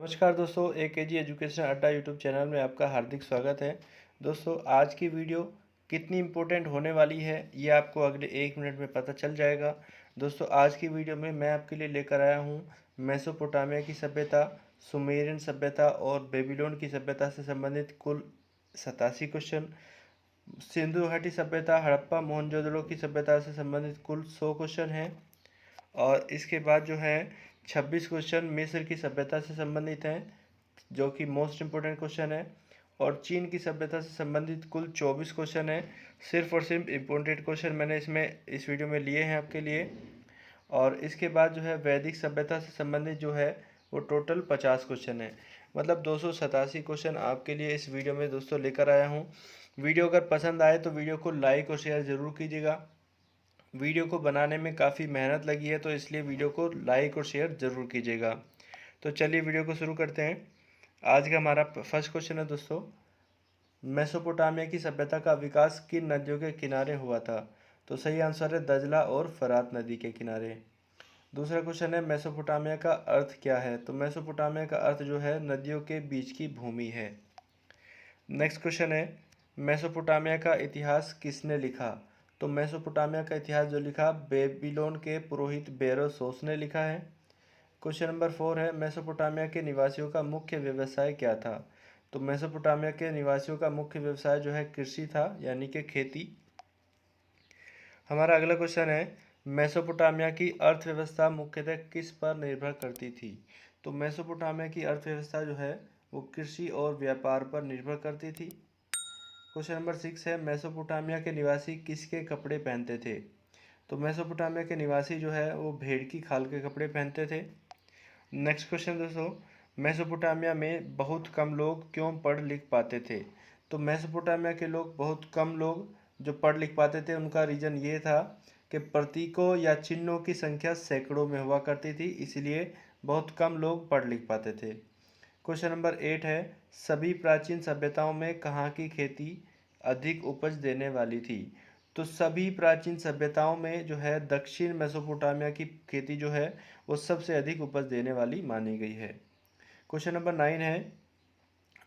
नमस्कार दोस्तों, AKG education अड्डा यूट्यूब चैनल में आपका हार्दिक स्वागत है। दोस्तों, आज की वीडियो कितनी इम्पोर्टेंट होने वाली है ये आपको अगले 1 मिनट में पता चल जाएगा। दोस्तों, आज की वीडियो में मैं आपके लिए लेकर आया हूँ मेसोपोटामिया की सभ्यता, सुमेरियन सभ्यता और बेबीलोन की सभ्यता से संबंधित कुल 87 क्वेश्चन, सिंधु घाटी सभ्यता, हड़प्पा मोहनजोदड़ो की सभ्यता से संबंधित कुल 100 क्वेश्चन हैं। और इसके बाद जो है 26 क्वेश्चन मिस्र की सभ्यता से संबंधित हैं, जो कि मोस्ट इम्पोर्टेंट क्वेश्चन है। और चीन की सभ्यता से संबंधित कुल 24 क्वेश्चन है। सिर्फ और सिर्फ इम्पोर्टेंट क्वेश्चन मैंने इस वीडियो में लिए हैं आपके लिए। और इसके बाद जो है वैदिक सभ्यता से संबंधित जो है वो टोटल 50 क्वेश्चन है। मतलब 287 क्वेश्चन आपके लिए इस वीडियो में दोस्तों लेकर आया हूँ। वीडियो अगर पसंद आए तो वीडियो को लाइक और शेयर ज़रूर कीजिएगा। वीडियो को बनाने में काफ़ी मेहनत लगी है, तो इसलिए वीडियो को लाइक और शेयर ज़रूर कीजिएगा। तो चलिए वीडियो को शुरू करते हैं। आज का हमारा फर्स्ट क्वेश्चन है दोस्तों, मेसोपोटामिया की सभ्यता का विकास किन नदियों के किनारे हुआ था? तो सही आंसर है दजला और फरात नदी के किनारे। दूसरा क्वेश्चन है, मेसोपोटामिया का अर्थ क्या है? तो मेसोपोटामिया का अर्थ जो है नदियों के बीच की भूमि है। नेक्स्ट क्वेश्चन है, मेसोपोटामिया का इतिहास किसने लिखा? तो मेसोपोटामिया का इतिहास जो लिखा बेबीलोन के पुरोहित बेरोसोस ने लिखा है। क्वेश्चन नंबर 4 है, मेसोपोटामिया के निवासियों का मुख्य व्यवसाय क्या था? तो मेसोपोटामिया के निवासियों का मुख्य व्यवसाय जो है कृषि था, यानी कि खेती। हमारा अगला क्वेश्चन है, मेसोपोटामिया की अर्थव्यवस्था मुख्यतः किस पर निर्भर करती थी? तो मेसोपोटामिया की अर्थव्यवस्था जो है वो कृषि और व्यापार पर निर्भर करती थी। क्वेश्चन नंबर 6 है, मेसोपोटामिया के निवासी किसके कपड़े पहनते थे? तो मेसोपोटामिया के निवासी जो है वो भेड़ की खाल के कपड़े पहनते थे। नेक्स्ट क्वेश्चन दोस्तों, मेसोपोटामिया में बहुत कम लोग क्यों पढ़ लिख पाते थे? तो मेसोपोटामिया के लोग, बहुत कम लोग जो पढ़ लिख पाते थे, उनका रीज़न ये था कि प्रतीकों या चिन्हों की संख्या सैकड़ों में हुआ करती थी, इसलिए बहुत कम लोग पढ़ लिख पाते थे। क्वेश्चन नंबर 8 है, सभी प्राचीन सभ्यताओं में कहाँ की खेती अधिक उपज देने वाली थी? तो सभी प्राचीन सभ्यताओं में जो है दक्षिण मेसोपोटामिया की खेती जो है वो सबसे अधिक उपज देने वाली मानी गई है। क्वेश्चन नंबर 9 है,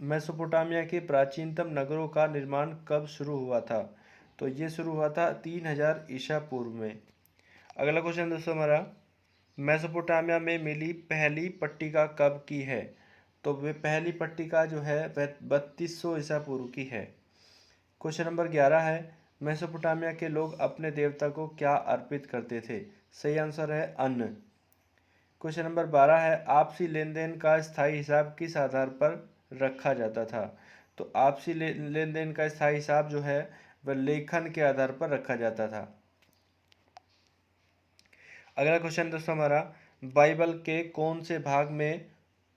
मेसोपोटामिया के प्राचीनतम नगरों का निर्माण कब शुरू हुआ था? तो ये शुरू हुआ था 3000 ईसा पूर्व में। अगला क्वेश्चन दोस्तों हमारा, मेसोपोटामिया में मिली पहली पट्टिका कब की है? तो वे पहली पट्टिका जो है वह 3200 ईसा पूर्व की है। क्वेश्चन नंबर 11 है, मेसोपोटामिया के लोग अपने देवता को क्या अर्पित करते थे? सही आंसर है अन्न। क्वेश्चन नंबर 12 है, आपसी लेन देन का स्थायी हिसाब किस आधार पर रखा जाता था? तो आपसी लेन देन का स्थायी हिसाब जो है वह लेखन के आधार पर रखा जाता था। अगला क्वेश्चन दोस्तों हमारा, बाइबल के कौन से भाग में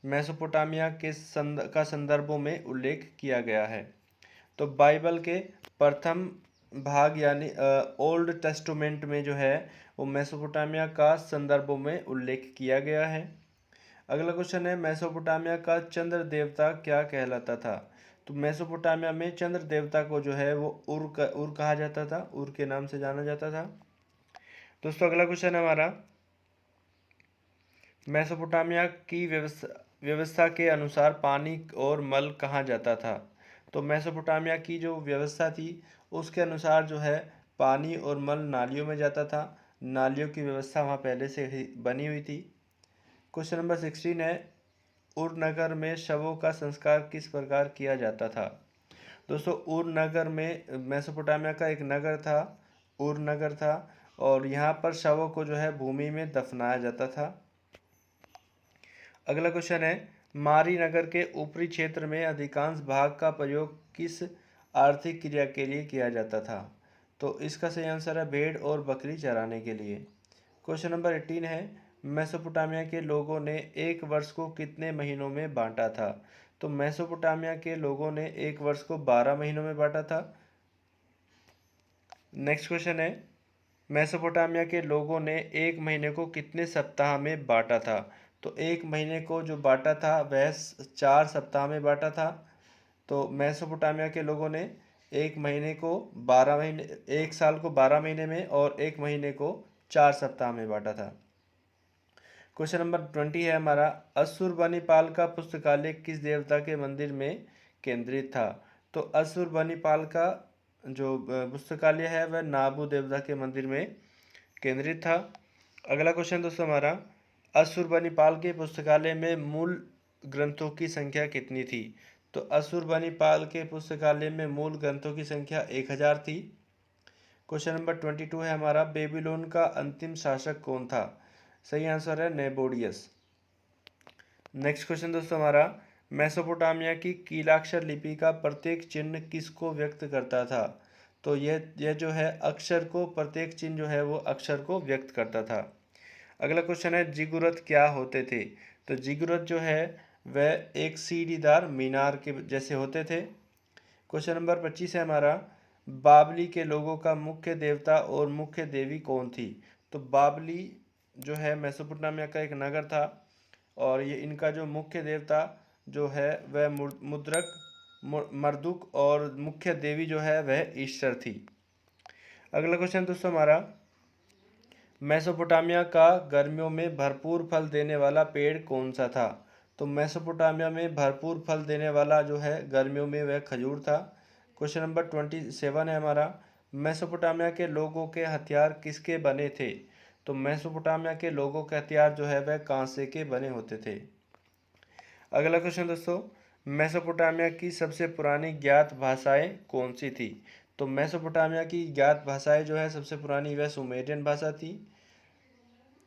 मेसोपोटामिया के संदर्भों में उल्लेख किया गया है? तो बाइबल के प्रथम भाग यानी ओल्ड टेस्टामेंट में जो है वो मेसोपोटामिया का संदर्भों में उल्लेख किया गया है। अगला क्वेश्चन है, मेसोपोटामिया का चंद्र देवता क्या कहलाता था? तो मेसोपोटामिया में चंद्र देवता को जो है वो उर कहा जाता था, उर के नाम से जाना जाता था। दोस्तों अगला क्वेश्चन है हमारा, मेसोपोटामिया की व्यवस्था के अनुसार पानी और मल कहाँ जाता था? तो मेसोपोटामिया की जो व्यवस्था थी उसके अनुसार जो है पानी और मल नालियों में जाता था। नालियों की व्यवस्था वहाँ पहले से ही बनी हुई थी। क्वेश्चन नंबर 16 है, उर नगर में शवों का संस्कार किस प्रकार किया जाता था? दोस्तों उर नगर में, मेसोपोटामिया का एक नगर था, उर नगर था, और यहाँ पर शवों को जो है भूमि में दफनाया जाता था। अगला क्वेश्चन है, मारी नगर के ऊपरी क्षेत्र में अधिकांश भाग का प्रयोग किस आर्थिक क्रिया के लिए किया जाता था? तो इसका सही आंसर है भेड़ और बकरी चराने के लिए। क्वेश्चन नंबर 18 है, मेसोपोटामिया के लोगों ने एक वर्ष को कितने महीनों में बांटा था? तो मेसोपोटामिया के लोगों ने एक वर्ष को 12 महीनों में बांटा था। नेक्स्ट क्वेश्चन है, मेसोपोटामिया के लोगों ने एक महीने को कितने सप्ताह में बांटा था? तो एक महीने को जो बांटा था वह 4 सप्ताह में बांटा था। तो मेसोपोटामिया के लोगों ने एक महीने को 12 महीने, एक साल को 12 महीने में और एक महीने को 4 सप्ताह में बांटा था। क्वेश्चन नंबर 20 है हमारा, असुरबनीपाल का पुस्तकालय किस देवता के मंदिर में केंद्रित था? तो असुरबनीपाल का जो पुस्तकालय है वह नाबू देवता के मंदिर में केंद्रित था। अगला क्वेश्चन दोस्तों हमारा, असुरबनीपाल के पुस्तकालय में मूल ग्रंथों की संख्या कितनी थी? तो असुरबनीपाल के पुस्तकालय में मूल ग्रंथों की संख्या 1000 थी। क्वेश्चन नंबर 22 है हमारा, बेबीलोन का अंतिम शासक कौन था? सही आंसर है नेबोडियस। नेक्स्ट क्वेश्चन दोस्तों हमारा, मेसोपोटामिया की कीलाक्षर लिपि का प्रत्येक चिन्ह किसको व्यक्त करता था? तो यह जो है अक्षर को, प्रत्येक चिन्ह जो है वो अक्षर को व्यक्त करता था। अगला क्वेश्चन है, जिगुरत क्या होते थे? तो जिगुरत जो है वह एक सीढ़ीदार मीनार के जैसे होते थे। क्वेश्चन नंबर 25 है हमारा, बाबली के लोगों का मुख्य देवता और मुख्य देवी कौन थी? तो बाबली जो है मेसोपोटामिया का एक नगर था और ये इनका जो मुख्य देवता जो है वह मुद्रक मर्दुक और मुख्य देवी जो है वह ईस्टर थी। अगला क्वेश्चन दोस्तों हमारा, मेसोपोटामिया का गर्मियों में भरपूर फल देने वाला पेड़ कौन सा था? तो मेसोपोटामिया में भरपूर फल देने वाला जो है गर्मियों में वह खजूर था। क्वेश्चन नंबर 27 है हमारा, मेसोपोटामिया के लोगों के हथियार किसके बने थे? तो मेसोपोटामिया के लोगों के हथियार जो है वह कांसे के बने होते थे। अगला क्वेश्चन दोस्तों, मेसोपोटामिया की सबसे पुरानी ज्ञात भाषाएं कौन सी थी? तो मेसोपोटामिया की ज्ञात भाषाएं जो है सबसे पुरानी वह सुमेरियन भाषा थी।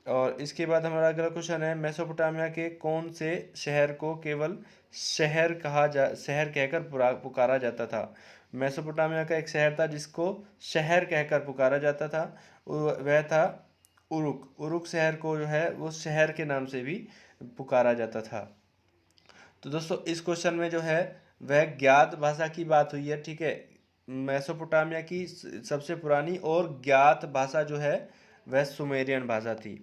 और इसके बाद हमारा अगला क्वेश्चन है, मेसोपोटामिया के कौन से शहर को केवल शहर कहकर पुकारा जाता था? मेसोपोटामिया का एक शहर था जिसको शहर कहकर पुकारा जाता था, वह था उरुक। उरुक शहर को जो है वो शहर के नाम से भी पुकारा जाता था। तो दोस्तों इस क्वेश्चन में जो है वह ज्ञात भाषा की बात हुई है, ठीक है। मेसोपोटामिया की सबसे पुरानी और ज्ञात भाषा जो है वह सुमेरियन भाषा थी।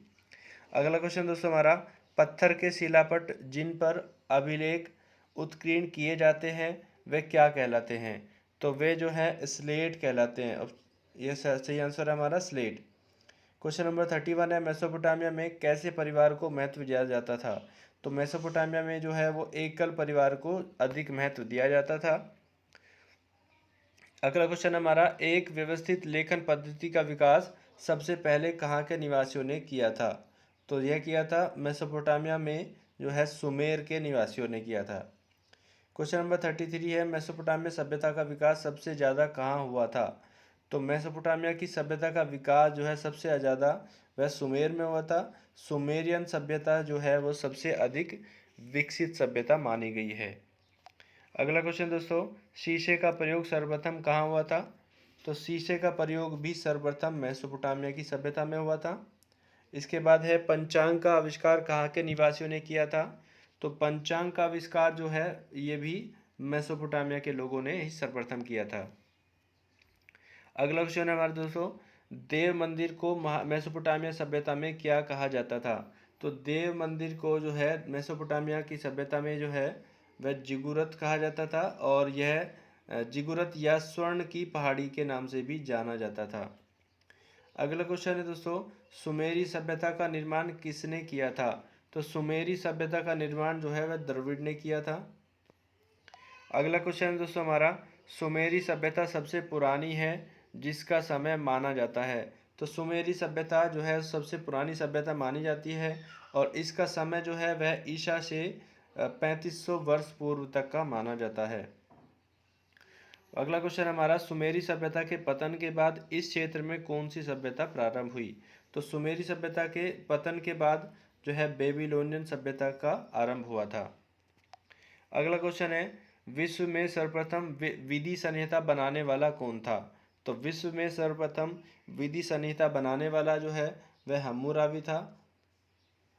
अगला क्वेश्चन दोस्तों हमारा, पत्थर के शिलापट जिन पर अभिलेख उत्कीर्ण किए जाते हैं वे क्या कहलाते हैं? तो वे जो है स्लेट कहलाते हैं। अब ये सही आंसर है हमारा स्लेट। क्वेश्चन नंबर 31 है, मेसोपोटामिया में कैसे परिवार को महत्व दिया जाता था? तो मेसोपोटामिया में जो है वो एकल परिवार को अधिक महत्व दिया जाता था। अगला क्वेश्चन हमारा, एक व्यवस्थित लेखन पद्धति का विकास सबसे पहले कहाँ के निवासियों ने किया था? तो यह किया था मेसोपोटामिया में जो है सुमेर के निवासियों ने किया था। क्वेश्चन नंबर 33 है, मेसोपोटामिया सभ्यता का विकास सबसे ज़्यादा कहाँ हुआ था? तो मेसोपोटामिया की सभ्यता का विकास जो है सबसे ज़्यादा वह सुमेर में हुआ था। सुमेरियन सभ्यता जो है वो सबसे अधिक विकसित सभ्यता मानी गई है। अगला क्वेश्चन दोस्तों, शीशे का प्रयोग सर्वप्रथम कहाँ हुआ था? तो शीशे का प्रयोग भी सर्वप्रथम मेसोपोटामिया की सभ्यता में हुआ था। इसके बाद है, पंचांग का आविष्कार कहाँ के निवासियों ने किया था? तो पंचांग का आविष्कार जो है ये भी मेसोपोटामिया के लोगों ने ही सर्वप्रथम किया था। अगला क्वेश्चन है हमारे दोस्तों, देव मंदिर को मेसोपोटामिया सभ्यता में क्या कहा जाता था? तो देव मंदिर को जो है मेसोपोटामिया की सभ्यता में जो है वह जिगुरत कहा जाता था और यह जिगुरत या स्वर्ण की पहाड़ी के नाम से भी जाना जाता था। अगला क्वेश्चन है दोस्तों, सुमेरी सभ्यता का निर्माण किसने किया था? तो सुमेरी सभ्यता का निर्माण जो है वह द्रविड़ ने किया था। अगला क्वेश्चन है दोस्तों हमारा, सुमेरी सभ्यता सबसे पुरानी है जिसका समय माना जाता है? तो सुमेरी सभ्यता जो है सबसे पुरानी सभ्यता मानी जाती है और इसका समय जो है वह ईसा से 3500 वर्ष पूर्व तक का माना जाता है। अगला क्वेश्चन हमारा, सुमेरी सभ्यता के पतन के बाद इस क्षेत्र में कौन सी सभ्यता प्रारंभ हुई? तो सुमेरी सभ्यता के पतन के बाद जो है बेबीलोनियन सभ्यता का आरंभ हुआ था। अगला क्वेश्चन है, विश्व में सर्वप्रथम विधि संहिता बनाने वाला कौन था? तो विश्व में सर्वप्रथम विधि संहिता बनाने वाला जो है वह हम्मुराबी था।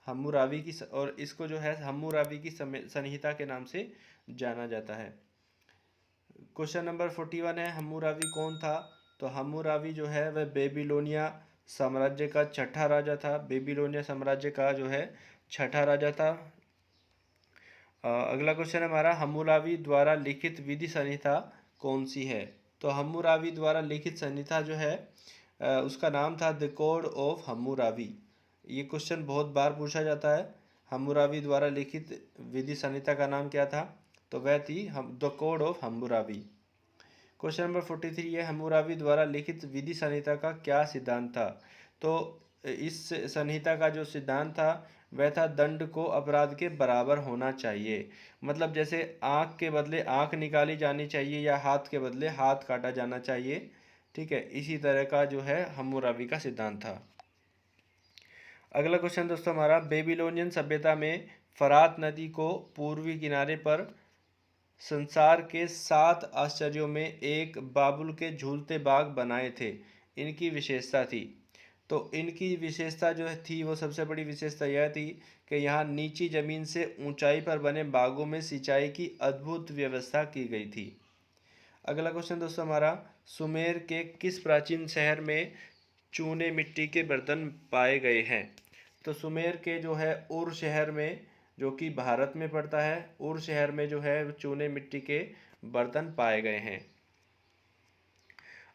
हम्मुराबी की और इसको जो है हम्मुराबी की संहिता के नाम से जाना जाता है। क्वेश्चन नंबर 41 है, हम्मुराबी कौन था? तो हम्मुराबी जो है वह बेबीलोनिया साम्राज्य का छठा राजा था। बेबीलोनिया साम्राज्य का जो है छठा राजा था। अगला क्वेश्चन हमारा, हम्मुराबी द्वारा लिखित विधि संहिता कौन सी है? तो हम्मुराबी द्वारा लिखित संहिता जो है उसका नाम था द कोड ऑफ हम्मुराबी। ये क्वेश्चन बहुत बार पूछा जाता है। हम्मुराबी द्वारा लिखित विधि संहिता का नाम क्या था? तो वह थी the code of Hammurabi. Question number 43 है, हम्मुराबी द्वारा लिखित विधि संहिता का क्या सिद्धांत था? तो इस संहिता का जो सिद्धांत था वह था दंड को अपराध के बराबर होना चाहिए। मतलब जैसे आँख के बदले आँख निकाली जानी चाहिए या हाथ के बदले हाथ काटा जाना चाहिए। ठीक है, इसी तरह का जो है हम्मुराबी का सिद्धांत था। अगला क्वेश्चन दोस्तों हमारा, बेबीलोनियन सभ्यता में फरात नदी को पूर्वी किनारे पर संसार के 7 आश्चर्यों में एक बाबुल के झूलते बाग बनाए थे। इनकी विशेषता थी। तो इनकी विशेषता जो थी वो सबसे बड़ी विशेषता यह थी कि यहाँ नीची जमीन से ऊंचाई पर बने बागों में सिंचाई की अद्भुत व्यवस्था की गई थी। अगला क्वेश्चन दोस्तों हमारा, सुमेर के किस प्राचीन शहर में चूने मिट्टी के बर्तन पाए गए हैं? तो सुमेर के जो है उर शहर में, जो कि भारत में पड़ता है, उर शहर में जो है चूने मिट्टी के बर्तन पाए गए हैं।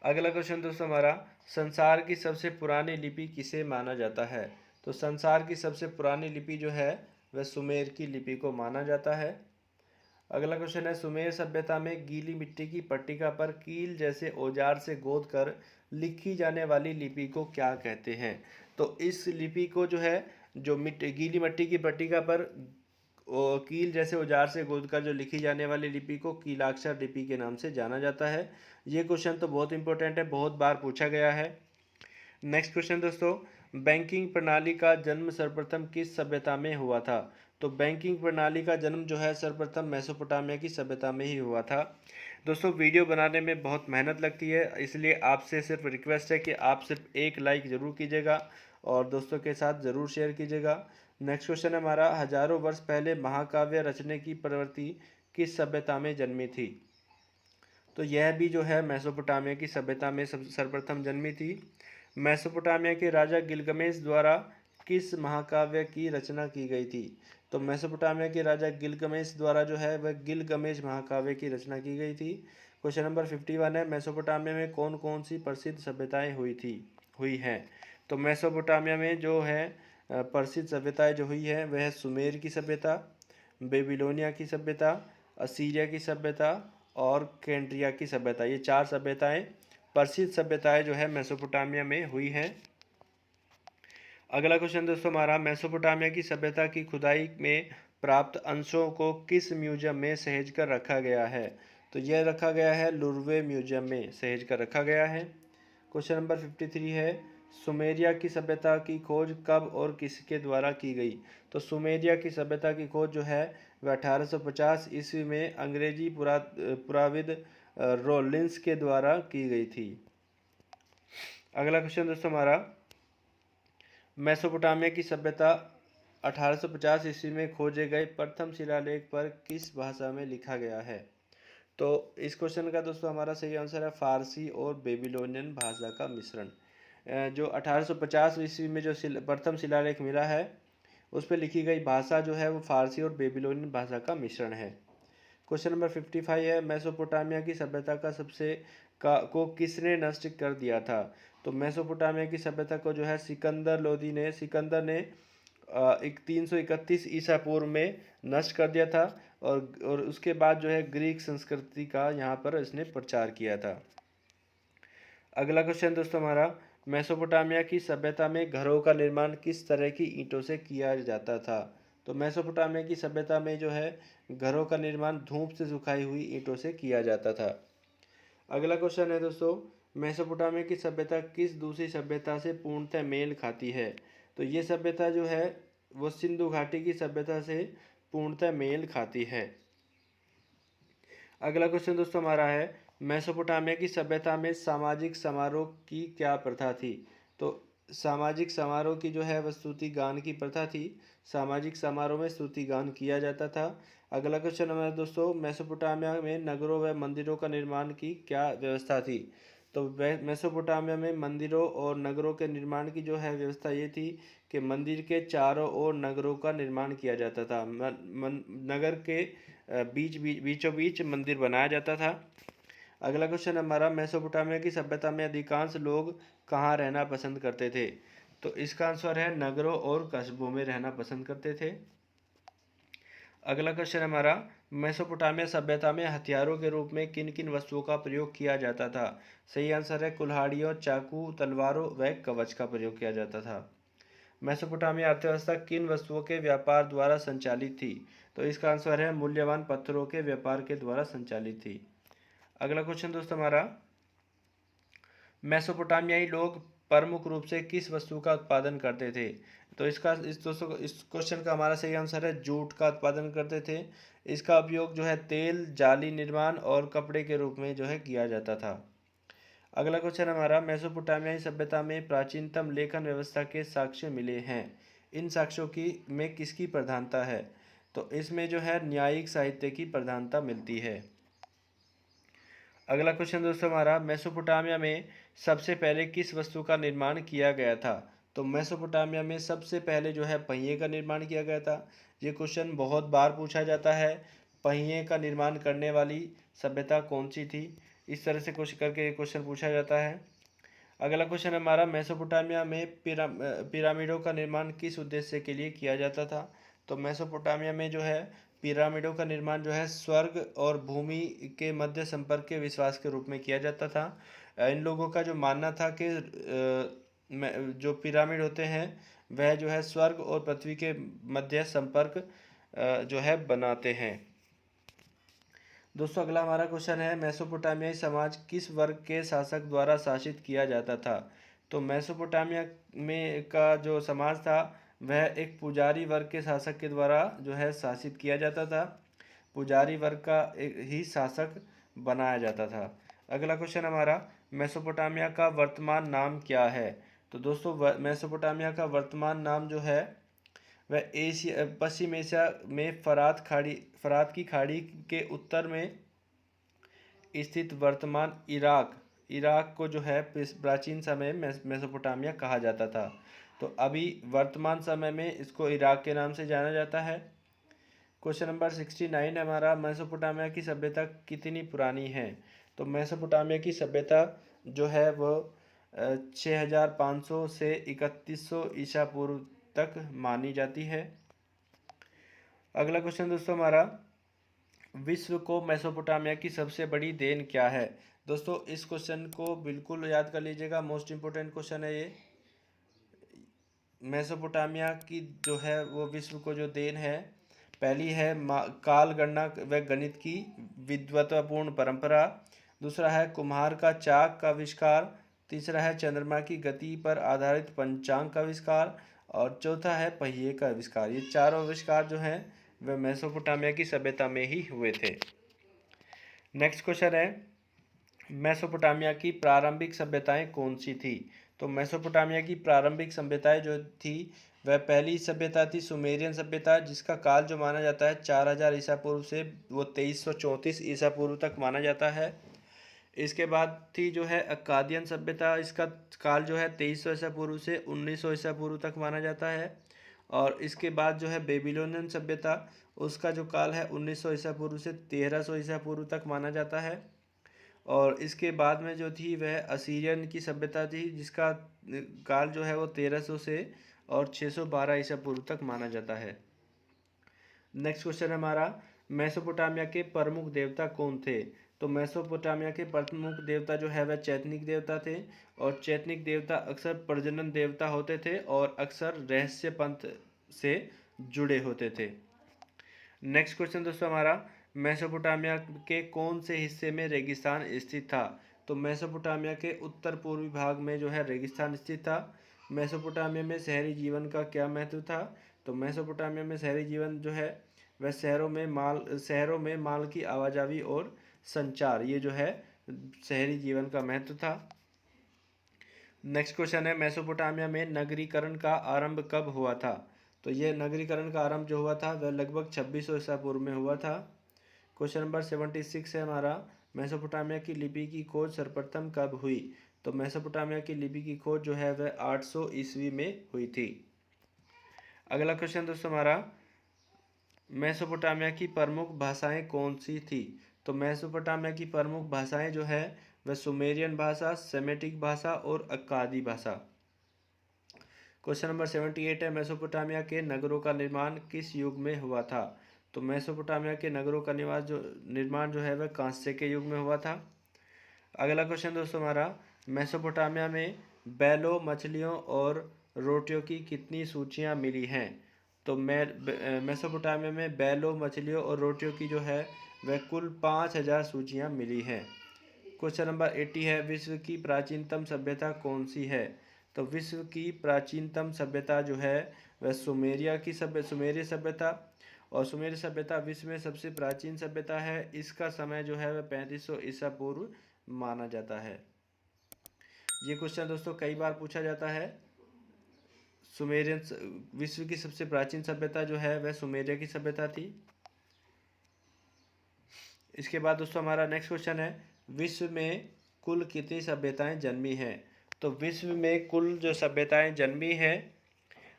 अगला क्वेश्चन दोस्तों हमारा, संसार की सबसे पुरानी लिपि किसे माना जाता है? तो संसार की सबसे पुरानी लिपि जो है वह सुमेर की लिपि को माना जाता है। अगला क्वेश्चन है, सुमेर सभ्यता में गीली मिट्टी की पट्टिका पर कील जैसे औजार से गोद कर लिखी जाने वाली लिपि को क्या कहते हैं? तो इस लिपि को जो है, जो गीली मिट्टी की पट्टिका पर कील जैसे औजार से गोद कर जो लिखी जाने वाली लिपि को कीलाक्षर लिपि के नाम से जाना जाता है। ये क्वेश्चन तो बहुत इंपॉर्टेंट है, बहुत बार पूछा गया है। नेक्स्ट क्वेश्चन दोस्तों, बैंकिंग प्रणाली का जन्म सर्वप्रथम किस सभ्यता में हुआ था? तो बैंकिंग प्रणाली का जन्म जो है सर्वप्रथम मेसोपोटामिया की सभ्यता में ही हुआ था। दोस्तों वीडियो बनाने में बहुत मेहनत लगती है, इसलिए आपसे सिर्फ रिक्वेस्ट है कि आप सिर्फ एक लाइक ज़रूर कीजिएगा और दोस्तों के साथ ज़रूर शेयर कीजिएगा। नेक्स्ट क्वेश्चन है हमारा, हजारों वर्ष पहले महाकाव्य रचने की प्रवृत्ति किस सभ्यता में जन्मी थी? तो यह भी जो है मेसोपोटामिया की सभ्यता में सर्वप्रथम जन्मी थी। मेसोपोटामिया के राजा गिलगमेश द्वारा किस महाकाव्य की रचना की गई थी? तो मेसोपोटामिया के राजा गिलगमेश द्वारा जो है वह गिलगमेश महाकाव्य की रचना की गई थी। क्वेश्चन नंबर 51 है, मेसोपोटामिया में कौन कौन सी प्रसिद्ध सभ्यताएं हुई हैं? तो मेसोपोटामिया में जो है प्रसिद्ध सभ्यताएं जो हुई है वह सुमेर की सभ्यता, बेबीलोनिया की सभ्यता, असीरिया की सभ्यता और कैंड्रिया की सभ्यता। ये 4 सभ्यताएं, प्रसिद्ध सभ्यताएं जो है मेसोपोटामिया में हुई हैं। अगला क्वेश्चन दोस्तों हमारा, मेसोपोटामिया की सभ्यता की खुदाई में प्राप्त अंशों को किस म्यूजियम में सहेज कर रखा गया है? तो यह रखा गया है लुर्वे म्यूजियम में सहेज कर रखा गया है। क्वेश्चन नंबर 53 है, सुमेरिया की सभ्यता की खोज कब और किसके द्वारा की गई? तो सुमेरिया की सभ्यता की खोज जो है वह 1850 ईस्वी में अंग्रेजी पुराविद रोलिंस के द्वारा की गई थी। अगला क्वेश्चन दोस्तों हमारा, मेसोपोटामिया की सभ्यता 1850 ईस्वी में खोजे गए प्रथम शिलालेख पर किस भाषा में लिखा गया है? तो इस क्वेश्चन का दोस्तों हमारा सही आंसर है फारसी और बेबीलोनियन भाषा का मिश्रण। जो 1850 ईस्वी में जो प्रथम शिलालेख मिला है उस पर लिखी गई भाषा जो है वो फारसी और बेबीलोनियन भाषा का मिश्रण है। क्वेश्चन नंबर 55 है, मेसोपोटामिया की सभ्यता का को किसने नष्ट कर दिया था? तो मेसोपोटामिया की सभ्यता को जो है सिकंदर ने 331 ईसा पूर्व में नष्ट कर दिया था और उसके बाद जो है ग्रीक संस्कृति का यहाँ पर इसने प्रचार किया था। अगला क्वेश्चन दोस्तों हमारा, मेसोपोटामिया की सभ्यता में घरों का निर्माण किस तरह की ईंटों से किया जाता था? तो मेसोपोटामिया की सभ्यता में जो है घरों का निर्माण धूप से सुखाई हुई ईंटों से किया जाता था। अगला क्वेश्चन है दोस्तों, मेसोपोटामिया की सभ्यता किस दूसरी सभ्यता से पूर्णतः मेल खाती है? तो ये सभ्यता जो है वो सिंधु घाटी की सभ्यता से पूर्णतः मेल खाती है। अगला क्वेश्चन दोस्तों हमारा है, मेसोपोटामिया की सभ्यता में सामाजिक समारोह की क्या प्रथा थी? तो सामाजिक समारोह की जो है वह स्तुति गान की प्रथा थी। सामाजिक समारोह में स्तुति गान किया जाता था। अगला क्वेश्चन हमारा दोस्तों, मेसोपोटामिया में नगरों व मंदिरों का निर्माण की क्या व्यवस्था थी? तो मेसोपोटामिया में मंदिरों और नगरों के निर्माण की जो है व्यवस्था ये थी कि मंदिर के चारों ओर नगरों का निर्माण किया जाता था। नगर के बीचों बीच मंदिर बनाया जाता था। अगला क्वेश्चन हमारा, मेसोपोटामिया की सभ्यता में अधिकांश लोग कहाँ रहना पसंद करते थे? तो इसका आंसर है नगरों और कस्बों में रहना पसंद करते थे। अगला क्वेश्चन हमारा, मेसोपोटामिया सभ्यता में हथियारों के रूप में किन किन वस्तुओं का प्रयोग किया जाता था? सही आंसर है कुल्हाड़ियों, चाकू, तलवारों व कवच का प्रयोग किया जाता था। मेसोपोटामिया अर्थव्यवस्था किन वस्तुओं के व्यापार द्वारा संचालित थी? तो इसका आंसर है मूल्यवान पत्थरों के व्यापार के द्वारा संचालित थी। अगला क्वेश्चन दोस्तों हमारा, मेसोपोटामियाई लोग प्रमुख रूप से किस वस्तु का उत्पादन करते थे? तो इस क्वेश्चन का हमारा सही आंसर है जूट का उत्पादन करते थे। इसका उपयोग जो है तेल, जाली निर्माण और कपड़े के रूप में जो है किया जाता था। अगला क्वेश्चन हमारा, मेसोपोटामियाई सभ्यता में प्राचीनतम लेखन व्यवस्था के साक्ष्य मिले हैं। इन साक्ष्यों की में किसकी प्रधानता है? तो इसमें जो है न्यायिक साहित्य की प्रधानता मिलती है। अगला क्वेश्चन दोस्तों हमारा, मेसोपोटामिया में सबसे पहले किस वस्तु का निर्माण किया गया था? तो मेसोपोटामिया में सबसे पहले जो है पहिए का निर्माण किया गया था। ये क्वेश्चन बहुत बार पूछा जाता है, पहिए का निर्माण करने वाली सभ्यता कौन सी थी? इस तरह से कुछ करके ये क्वेश्चन पूछा जाता है। अगला क्वेश्चन हमारा, मेसोपोटामिया में पिरामिडों का निर्माण किस उद्देश्य के लिए किया जाता था? तो मेसोपोटामिया में जो है पिरामिडों का निर्माण जो है स्वर्ग और भूमि के मध्य संपर्क के विश्वास के रूप में किया जाता था। इन लोगों का जो मानना था कि जो पिरामिड होते हैं वह जो है स्वर्ग और पृथ्वी के मध्य संपर्क जो है बनाते हैं। दोस्तों अगला हमारा क्वेश्चन है, मेसोपोटामियाई समाज किस वर्ग के शासक द्वारा शासित किया जाता था? तो मेसोपोटामिया में का जो समाज था वह एक पुजारी वर्ग के शासक के द्वारा जो है शासित किया जाता था। पुजारी वर्ग का एक ही शासक बनाया जाता था। अगला क्वेश्चन हमारा, मेसोपोटामिया का वर्तमान नाम क्या है? तो दोस्तों मेसोपोटामिया का वर्तमान नाम जो है वह एशिया पश्चिम एशिया में फरात की खाड़ी के उत्तर में स्थित वर्तमान इराक को जो है प्राचीन समय में मेसोपोटामिया कहा जाता था। तो अभी वर्तमान समय में इसको इराक के नाम से जाना जाता है। क्वेश्चन नंबर 69 हमारा, मेसोपोटामिया की सभ्यता कितनी पुरानी है? तो मेसोपोटामिया की सभ्यता जो है वो 6500 से 3100 ईसा पूर्व तक मानी जाती है। अगला क्वेश्चन दोस्तों हमारा, विश्व को मेसोपोटामिया की सबसे बड़ी देन क्या है? दोस्तों इस क्वेश्चन को बिल्कुल याद कर लीजिएगा, मोस्ट इम्पोर्टेंट क्वेश्चन है ये। मेसोपोटामिया की जो है वो विश्व को जो देन है, पहली है काल गणना व गणित की विद्वत्तापूर्ण परंपरा, दूसरा है कुम्हार का चाक का आविष्कार, तीसरा है चंद्रमा की गति पर आधारित पंचांग का आविष्कार और चौथा है पहिए का आविष्कार। ये चारों आविष्कार जो हैं वह मेसोपोटामिया की सभ्यता में ही हुए थे। नेक्स्ट क्वेश्चन है, मेसोपोटामिया की प्रारंभिक सभ्यताएं कौन सी थी? तो मेसोपोटामिया की प्रारंभिक सभ्यताएं जो थी वह पहली सभ्यता थी सुमेरियन सभ्यता, जिसका काल जो माना जाता है 4000 ईसा पूर्व से वो 2334 ईसा पूर्व तक माना जाता है। इसके बाद थी जो है अक्कादियन सभ्यता, इसका काल जो है 2300 ईसा पूर्व से 1900 ईसा पूर्व तक माना जाता है। और इसके बाद जो है बेबीलोनियन सभ्यता, उसका जो काल है 1900 ईसा पूर्व से 1300 ईसा पूर्व तक माना जाता है। और इसके बाद में जो थी वह असीरियन की सभ्यता थी, जिसका काल जो है वो 1300 से और 612 ईसा पूर्व तक माना जाता है। नेक्स्ट क्वेश्चन हमारा, मेसोपोटामिया के प्रमुख देवता कौन थे? तो मेसोपोटामिया के प्रमुख देवता जो है वह चैतनिक देवता थे, और चैतनिक देवता अक्सर प्रजनन देवता होते थे और अक्सर रहस्य पंथ से जुड़े होते थे। नेक्स्ट क्वेश्चन दोस्तों हमारा, मेसोपोटामिया के कौन से हिस्से में रेगिस्तान स्थित था? तो मेसोपोटामिया के उत्तर पूर्वी भाग में जो है रेगिस्तान स्थित था। मेसोपोटामिया में शहरी जीवन का क्या महत्व था? तो मेसोपोटामिया में शहरी जीवन जो है वह शहरों में माल की आवाजाही और संचार, ये जो है शहरी जीवन का महत्व था। नेक्स्ट क्वेश्चन है, मेसोपोटामिया में नगरीकरण का आरंभ कब हुआ था? तो यह नगरीकरण का आरंभ जो हुआ था वह लगभग 2600 ईसा पूर्व में हुआ था। क्वेश्चन नंबर 76 है हमारा, मेसोपोटामिया की लिपि की खोज सर्वप्रथम कब हुई? तो मेसोपोटामिया की लिपि की खोज जो है वह 800 ईस्वी में हुई थी। अगला क्वेश्चन दोस्तों हमारा, मेसोपोटामिया की प्रमुख भाषाएं कौन सी थी? तो मेसोपोटामिया की प्रमुख भाषाएं जो है वह सुमेरियन भाषा, सेमेटिक भाषा और अक्कादी भाषा। क्वेश्चन नंबर 78 है, मेसोपोटामिया के नगरों का निर्माण किस युग में हुआ था? तो मेसोपोटामिया के नगरों का निर्माण जो है वह कांस्य के युग में हुआ था। अगला क्वेश्चन दोस्तों हमारा, मेसोपोटामिया में बैलों, मछलियों और रोटियों की कितनी सूचियां मिली हैं? तो मेसोपोटामिया में बैलों, मछलियों और रोटियों की जो है वह कुल 5000 सूचियां मिली हैं। क्वेश्चन नंबर 80 है, विश्व की प्राचीनतम सभ्यता कौन सी है? तो विश्व की प्राचीनतम सभ्यता जो है वह सुमेरिय सभ्यता, और सुमेरिय सभ्यता विश्व में सबसे प्राचीन सभ्यता है। इसका समय जो है वह 3500 ईसा पूर्व माना जाता है। ये क्वेश्चन दोस्तों कई बार पूछा जाता है। विश्व की सबसे प्राचीन सभ्यता जो है वह सुमेरिया की सभ्यता थी। इसके बाद दोस्तों हमारा नेक्स्ट क्वेश्चन है, विश्व में कुल कितनी सभ्यताएं जन्मी हैं? तो विश्व में कुल जो सभ्यताएं जन्मी हैं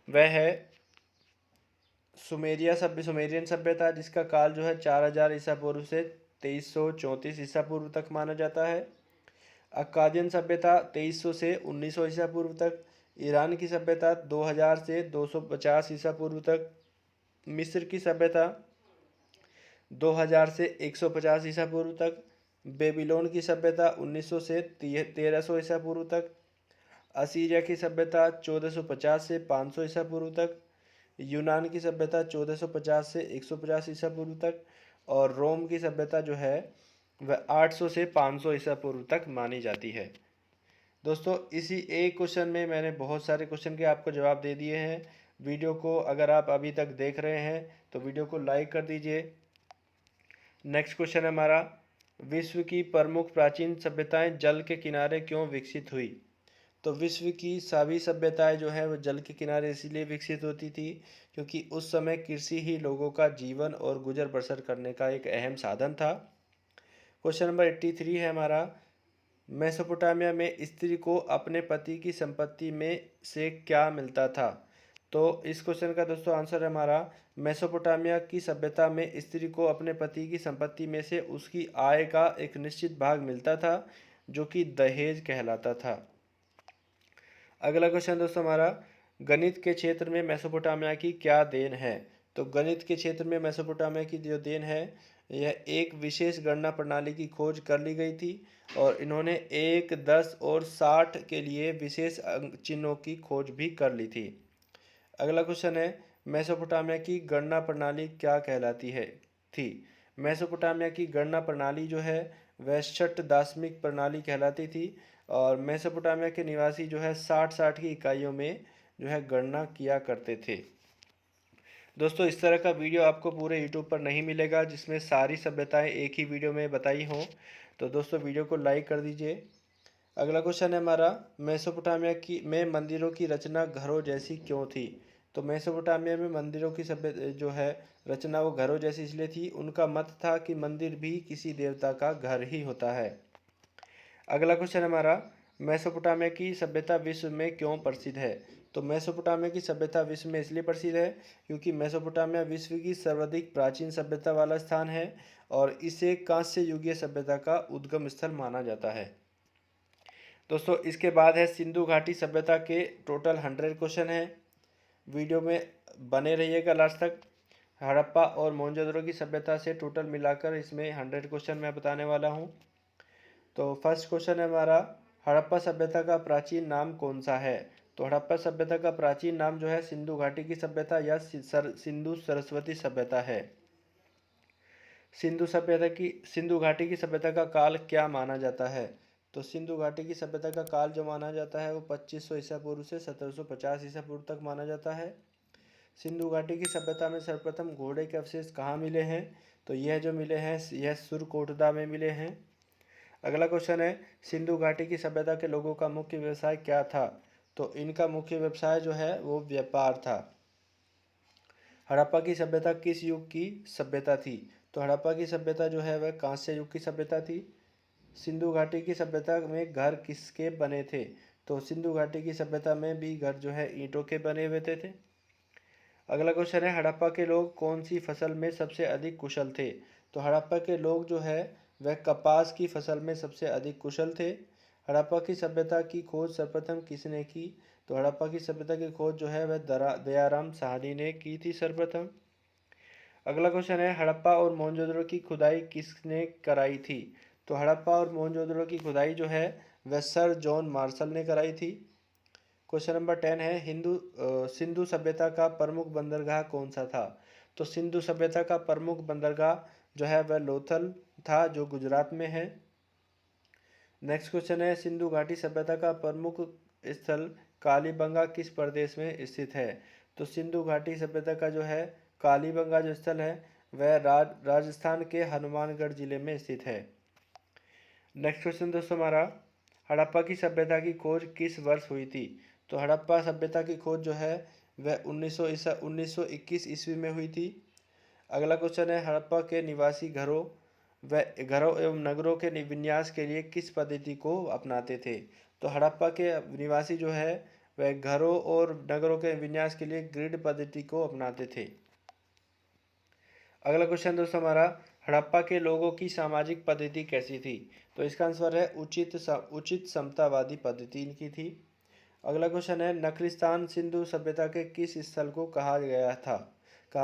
वह है सुमेरियन सभ्यता, जिसका काल जो है 4000 ईसा पूर्व से 2334 ईसा पूर्व तक माना जाता है। अक्कादियन सभ्यता 2300 से 1900 ईसा पूर्व तक। ईरान की सभ्यता 2000 से 250 ईसा पूर्व तक। मिस्र की सभ्यता 2000 से 150 ईसा पूर्व तक। बेबीलोन की सभ्यता 1900 से 1300 ईसा पूर्व तक। असीरिया की सभ्यता 1450 से 500 ईसा पूर्व तक। यूनान की सभ्यता 1450 से 150 ईसा पूर्व तक। और रोम की सभ्यता जो है वह 800 से 500 ईसा पूर्व तक मानी जाती है। दोस्तों इसी एक क्वेश्चन में मैंने बहुत सारे क्वेश्चन के आपको जवाब दे दिए हैं। वीडियो को अगर आप अभी तक देख रहे हैं तो वीडियो को लाइक कर दीजिए। नेक्स्ट क्वेश्चन है हमारा, विश्व की प्रमुख प्राचीन सभ्यताएं जल के किनारे क्यों विकसित हुई? तो विश्व की सभी सभ्यताएं जो है वो जल के किनारे इसीलिए विकसित होती थी क्योंकि उस समय कृषि ही लोगों का जीवन और गुजर बसर करने का एक अहम साधन था। क्वेश्चन नंबर 83 है हमारा, मेसोपोटामिया में स्त्री को अपने पति की संपत्ति में से क्या मिलता था? तो इस क्वेश्चन का दोस्तों आंसर है हमारा, मेसोपोटामिया की सभ्यता में स्त्री को अपने पति की संपत्ति में से उसकी आय का एक निश्चित भाग मिलता था जो कि दहेज कहलाता था। अगला क्वेश्चन दोस्तों हमारा, गणित के क्षेत्र में मेसोपोटामिया की क्या देन है? तो गणित के क्षेत्र में मेसोपोटामिया की जो देन है यह एक विशेष गणना प्रणाली की खोज कर ली गई थी और इन्होंने 1, 10 और 60 के लिए विशेष चिन्हों की खोज भी कर ली थी। अगला क्वेश्चन है, मेसोपोटामिया की गणना प्रणाली क्या कहलाती है थी? मेसोपोटामिया की गणना प्रणाली जो है वह षट दाशमिक प्रणाली कहलाती थी और मेसोपोटामिया के निवासी जो है 60 की इकाइयों में जो है गणना किया करते थे। दोस्तों इस तरह का वीडियो आपको पूरे यूट्यूब पर नहीं मिलेगा जिसमें सारी सभ्यताएं एक ही वीडियो में बताई हों। तो दोस्तों वीडियो को लाइक कर दीजिए। अगला क्वेश्चन है हमारा, मेसोपोटामिया में मंदिरों की रचना घरों जैसी क्यों थी? तो मेसोपोटामिया में मंदिरों की सभ्य जो है रचना वो घरों जैसी इसलिए थी, उनका मत था कि मंदिर भी किसी देवता का घर ही होता है। अगला क्वेश्चन हमारा, मेसोपोटामिया की सभ्यता विश्व में क्यों प्रसिद्ध है? तो मेसोपोटामिया की सभ्यता विश्व में इसलिए प्रसिद्ध है क्योंकि मेसोपोटामिया विश्व की सर्वाधिक प्राचीन सभ्यता वाला स्थान है और इसे कांस्य युगीय सभ्यता का उद्गम स्थल माना जाता है। दोस्तों इसके बाद है सिंधु घाटी सभ्यता के टोटल 100 क्वेश्चन हैं। वीडियो में बने रहिएगा लास्ट तक। हड़प्पा और मोहनजोदड़ो की सभ्यता से टोटल मिलाकर इसमें 100 क्वेश्चन मैं बताने वाला हूं। तो फर्स्ट क्वेश्चन है हमारा, हड़प्पा सभ्यता का प्राचीन नाम कौन सा है? तो हड़प्पा सभ्यता का प्राचीन नाम जो है सिंधु घाटी की सभ्यता या सिंधु सरस्वती सभ्यता है। सिंधु घाटी की सभ्यता का काल क्या माना जाता है? तो सिंधु घाटी की सभ्यता का काल जो माना जाता है वो 2500 ईसा पूर्व से 1750 ईसा पूर्व तक माना जाता है। सिंधु घाटी की सभ्यता में सर्वप्रथम घोड़े के अवशेष कहाँ मिले हैं? तो यह जो मिले हैं यह सुरकोटदा में मिले हैं। अगला क्वेश्चन है, सिंधु घाटी की सभ्यता के लोगों का मुख्य व्यवसाय क्या था? तो इनका मुख्य व्यवसाय जो है वो व्यापार था। हड़प्पा की सभ्यता किस युग की सभ्यता थी? तो हड़प्पा की सभ्यता जो है वह कांस्य युग की सभ्यता थी। सिंधु घाटी की सभ्यता में घर किसके बने थे? तो सिंधु घाटी की सभ्यता में भी घर जो है ईंटों के बने हुए थे। अगला क्वेश्चन है, हड़प्पा के लोग कौन सी फसल में सबसे अधिक कुशल थे? तो हड़प्पा के लोग जो है वह कपास की फसल में सबसे अधिक कुशल थे। हड़प्पा की सभ्यता की खोज सर्वप्रथम किसने की? तो हड़प्पा की सभ्यता की खोज जो है वह दयाराम साहनी ने की थी सर्वप्रथम। अगला क्वेश्चन है, हड़प्पा और मोहनजोदड़ो की खुदाई किसने कराई थी? तो हड़प्पा और मोहनजोदड़ो की खुदाई जो है वह सर जॉन मार्शल ने कराई थी। क्वेश्चन नंबर 10 है, सिंधु सभ्यता का प्रमुख बंदरगाह कौन सा था? तो सिंधु सभ्यता का प्रमुख बंदरगाह जो है वह लोथल था, जो गुजरात में है। नेक्स्ट क्वेश्चन है, सिंधु घाटी सभ्यता का प्रमुख स्थल कालीबंगा किस प्रदेश में स्थित है? तो सिंधु घाटी सभ्यता का जो है कालीबंगा जो स्थल है वह राजस्थान के हनुमानगढ़ जिले में स्थित है। नेक्स्ट क्वेश्चन दोस्तों हमारा, हड़प्पा की सभ्यता की खोज किस वर्ष हुई थी? तो हड़प्पा सभ्यता की खोज जो है वह 1921 ईस्वी में हुई थी। अगला क्वेश्चन है, हड़प्पा के निवासी घरों एवं नगरों के विन्यास के लिए किस पद्धति को अपनाते थे? तो हड़प्पा के निवासी जो है वह घरों और नगरों के विन्यास के लिए ग्रिड पद्धति को अपनाते थे। अगला क्वेश्चन दोस्तों हमारा, हड़प्पा के लोगों की सामाजिक पद्धति कैसी थी? तो इसका आंसर है उचित समतावादी पद्धति इनकी थी। अगला क्वेश्चन है, नखलिस्तान सिंधु सभ्यता के किस स्थल को कहा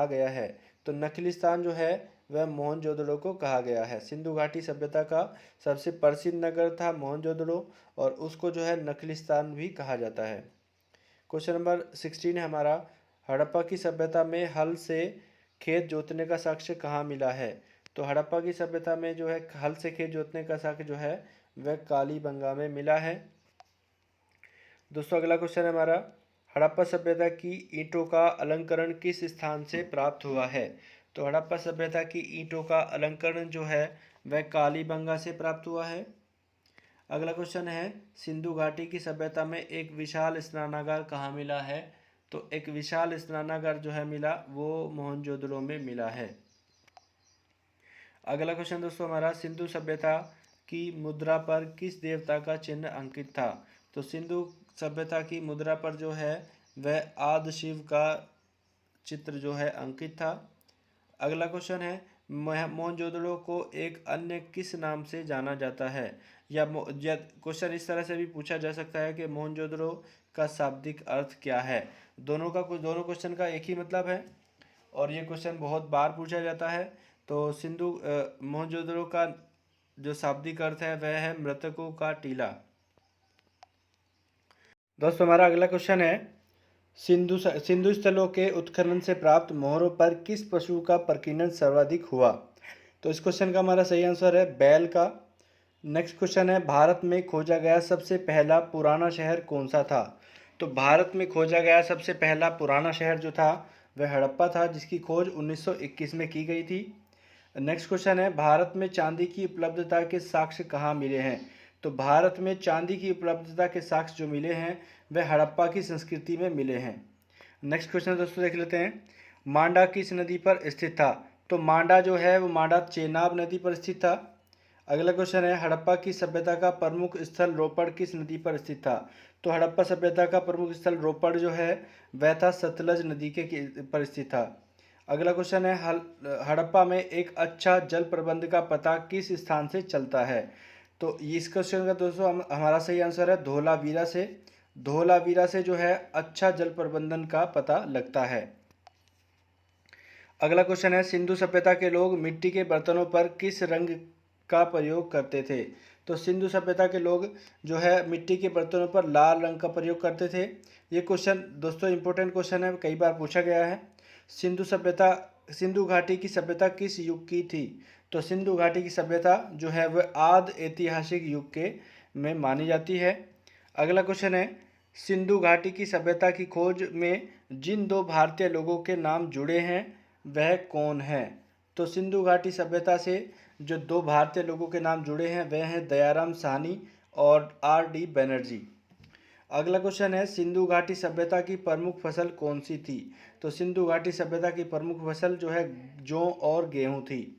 गया है? तो नखलिस्तान जो है वह मोहनजोदड़ो को कहा गया है। सिंधु घाटी सभ्यता का सबसे प्रसिद्ध नगर था मोहनजोदड़ो और उसको जो है नखलिस्तान भी कहा जाता है। क्वेश्चन नंबर 16 है हमारा, हड़प्पा की सभ्यता में हल से खेत जोतने का साक्ष्य कहाँ मिला है? तो हड़प्पा की सभ्यता में जो है हल से खेत जोतने का साक्ष्य जो है वह कालीबंगा में मिला है। दोस्तों अगला क्वेश्चन है हमारा, हड़प्पा सभ्यता की ईंटों का अलंकरण किस स्थान से प्राप्त हुआ है? तो हड़प्पा सभ्यता की ईंटों का अलंकरण जो है वह कालीबंगा से प्राप्त हुआ है। अगला क्वेश्चन है, सिंधु घाटी की सभ्यता में एक विशाल स्नानागार कहाँ मिला है? तो एक विशाल स्नानागार जो है मिला वो मोहनजोदड़ो में मिला है। अगला क्वेश्चन दोस्तों हमारा, सिंधु सभ्यता की मुद्रा पर किस देवता का चिन्ह अंकित था? तो सिंधु सभ्यता की मुद्रा पर जो है वह आदि शिव का चित्र जो है अंकित था। अगला क्वेश्चन है, मोहनजोदड़ो को एक अन्य किस नाम से जाना जाता है? या क्वेश्चन इस तरह से भी पूछा जा सकता है कि मोहनजोदड़ो का शाब्दिक अर्थ क्या है? दोनों क्वेश्चन का एक ही मतलब है और ये क्वेश्चन बहुत बार पूछा जाता है। तो मोहनजोदड़ो का जो शाब्दिक अर्थ है वह है मृतकों का टीला। दोस्तों हमारा अगला क्वेश्चन है, सिंधु स्थलों के उत्खनन से प्राप्त मोहरों पर किस पशु का प्रकीर्णन सर्वाधिक हुआ? तो इस क्वेश्चन का हमारा सही आंसर है बैल का। नेक्स्ट क्वेश्चन है, भारत में खोजा गया सबसे पहला पुराना शहर कौन सा था? तो भारत में खोजा गया सबसे पहला पुराना शहर जो था वह हड़प्पा था, जिसकी खोज 1921 में की गई थी। नेक्स्ट क्वेश्चन है, भारत में चांदी की उपलब्धता के साक्ष्य कहाँ मिले हैं? तो भारत में चांदी की उपलब्धता के साक्ष्य जो मिले हैं वह हड़प्पा की संस्कृति में मिले हैं। नेक्स्ट क्वेश्चन दोस्तों देख लेते हैं, मांडा किस नदी पर स्थित था? तो मांडा जो है वो मांडा चेनाब नदी पर स्थित था। अगला क्वेश्चन है, हड़प्पा की सभ्यता का प्रमुख स्थल रोपड़ किस नदी पर स्थित था? तो हड़प्पा सभ्यता का प्रमुख स्थल रोपड़ जो है वह था सतलज नदी के पर स्थित था। अगला क्वेश्चन है, हड़प्पा में एक अच्छा जल प्रबंध का पता किस स्थान से चलता है? तो इस क्वेश्चन का दोस्तों हमारा सही आंसर है धोलावीरा से। धोलावीरा से जो है अच्छा जल प्रबंधन का पता लगता है। अगला क्वेश्चन है, सिंधु सभ्यता के लोग मिट्टी के बर्तनों पर किस रंग का प्रयोग करते थे? तो सिंधु सभ्यता के लोग जो है मिट्टी के बर्तनों पर लाल रंग का प्रयोग करते थे। ये क्वेश्चन दोस्तों इंपॉर्टेंट क्वेश्चन है, कई बार पूछा गया है। सिंधु घाटी की सभ्यता किस युग की थी? तो सिंधु घाटी की सभ्यता जो है वह आद ऐतिहासिक युग के में मानी जाती है। अगला क्वेश्चन है, सिंधु घाटी की सभ्यता की खोज में जिन दो भारतीय लोगों के नाम जुड़े हैं वह कौन है? तो सिंधु घाटी सभ्यता से जो दो भारतीय लोगों के नाम जुड़े हैं वह हैं दयाराम साहनी और R.D. बनर्जी। अगला क्वेश्चन है, सिंधु घाटी सभ्यता की प्रमुख फसल कौन सी थी? तो सिंधु घाटी सभ्यता की प्रमुख फसल जो है जौ और गेहूं थी।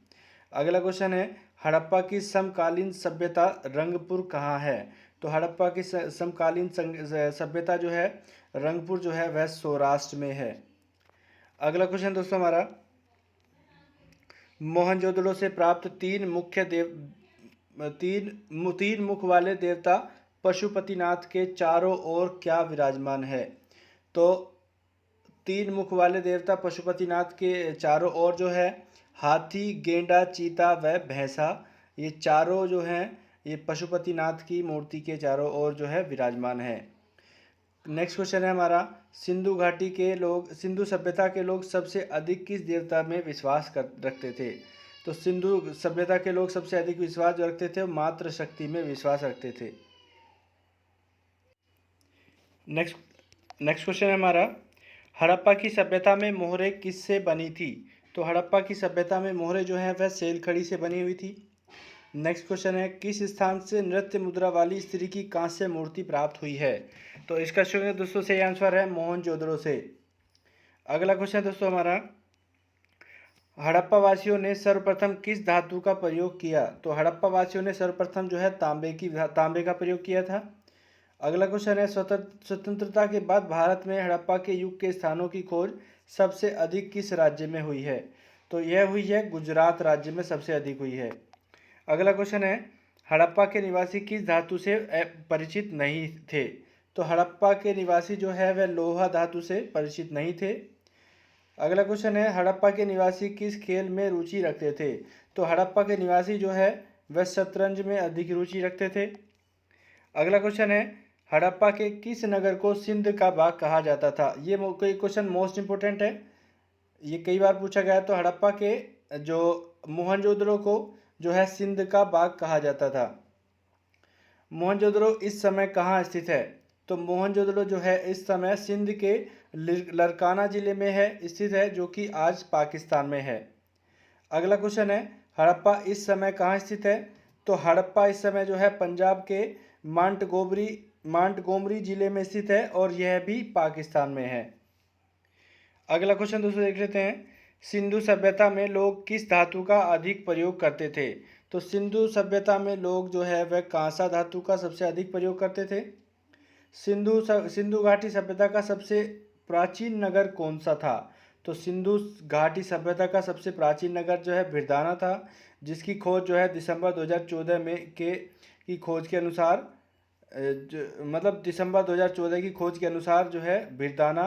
अगला क्वेश्चन है, हड़प्पा की समकालीन सभ्यता रंगपुर कहाँ है? तो हड़प्पा की समकालीन सभ्यता जो है रंगपुर जो है वह सौराष्ट्र में है। अगला क्वेश्चन दोस्तों हमारा, मोहनजोदड़ो से प्राप्त तीन मुख वाले देवता पशुपतिनाथ के चारों ओर क्या विराजमान है? तो 3 मुख वाले देवता पशुपतिनाथ के चारों ओर जो है हाथी, गेंडा, चीता व भैंसा, ये चारों जो हैं ये पशुपतिनाथ की मूर्ति के चारों ओर जो है विराजमान है। नेक्स्ट क्वेश्चन है हमारा, सिंधु सभ्यता के लोग सबसे अधिक किस देवता में विश्वास रखते थे? तो सिंधु सभ्यता के लोग सबसे अधिक विश्वास जो रखते थे मातृ शक्ति में विश्वास रखते थे। नेक्स्ट क्वेश्चन है हमारा, हड़प्पा की सभ्यता में मोहरें किससे बनी थी? तो हड़प्पा की सभ्यता में मोहरें जो है वह सेलखड़ी से बनी हुई थी। नेक्स्ट क्वेश्चन है, किस स्थान से नृत्य मुद्रा वाली स्त्री की कांस्य मूर्ति प्राप्त हुई है? तो इसका दोस्तों सही आंसर है मोहनजोदड़ो से। अगला क्वेश्चन दोस्तों हमारा, हड़प्पा वासियों ने सर्वप्रथम किस धातु का प्रयोग किया? तो हड़प्पा वासियों ने सर्वप्रथम जो है तांबे का प्रयोग किया था। अगला क्वेश्चन है, स्वतंत्रता के बाद भारत में हड़प्पा के युग के स्थानों की खोज सबसे अधिक किस राज्य में हुई है? तो यह हुई है गुजरात राज्य में सबसे अधिक हुई है। अगला क्वेश्चन है, हड़प्पा के निवासी किस धातु से परिचित नहीं थे? तो हड़प्पा के निवासी जो है वह लोहा धातु से परिचित नहीं थे। अगला क्वेश्चन है, हड़प्पा के निवासी किस खेल में रुचि रखते थे? तो हड़प्पा के निवासी जो है वह शतरंज में अधिक रुचि रखते थे। अगला क्वेश्चन है, हड़प्पा के किस नगर को सिंध का बाग कहा जाता था? ये क्वेश्चन मोस्ट इंपोर्टेंट है, ये कई बार पूछा गया। तो हड़प्पा के जो मोहनजोदड़ो को जो है सिंध का बाग कहा जाता था। मोहनजोदड़ो इस समय कहाँ स्थित है? तो मोहनजोदड़ो जो है इस समय सिंध के लरकाना जिले में है स्थित है, जो कि आज पाकिस्तान में है। अगला क्वेश्चन है, हड़प्पा इस समय कहाँ स्थित है? तो हड़प्पा इस समय जो है पंजाब के मांटगोमरी जिले में स्थित है और यह भी पाकिस्तान में है। अगला क्वेश्चन दोस्तों देख लेते हैं, सिंधु सभ्यता में लोग किस धातु का अधिक प्रयोग करते थे? तो सिंधु सभ्यता में लोग जो है वह कांसा धातु का सबसे अधिक प्रयोग करते थे। सिंधु घाटी सभ्यता का सबसे प्राचीन नगर कौन सा था? तो सिंधु घाटी सभ्यता का सबसे प्राचीन नगर जो है बिरदाना था, जिसकी खोज जो है दिसंबर 2014 में की खोज के अनुसार दिसंबर 2014 की खोज के अनुसार जो है बिरदाना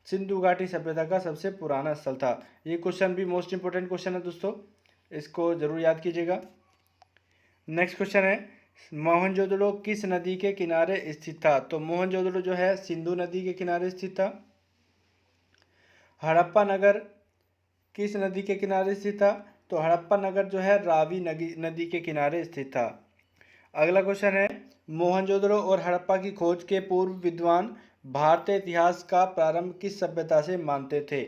सिंधु घाटी सभ्यता का सबसे पुराना स्थल था। ये क्वेश्चन भी मोस्ट इंपोर्टेंट क्वेश्चन है दोस्तों, इसको जरूर याद कीजिएगा। नेक्स्ट क्वेश्चन है, मोहनजोदड़ो किस नदी के किनारे स्थित था? तो मोहनजोदड़ो जो है सिंधु नदी के किनारे स्थित था। हड़प्पा नगर किस नदी के किनारे स्थित था? तो हड़प्पा नगर जो है रावी नदी के किनारे स्थित था। अगला क्वेश्चन है, मोहनजोदड़ो और हड़प्पा की खोज के पूर्व विद्वान भारतीय इतिहास का प्रारंभ किस सभ्यता से मानते थे?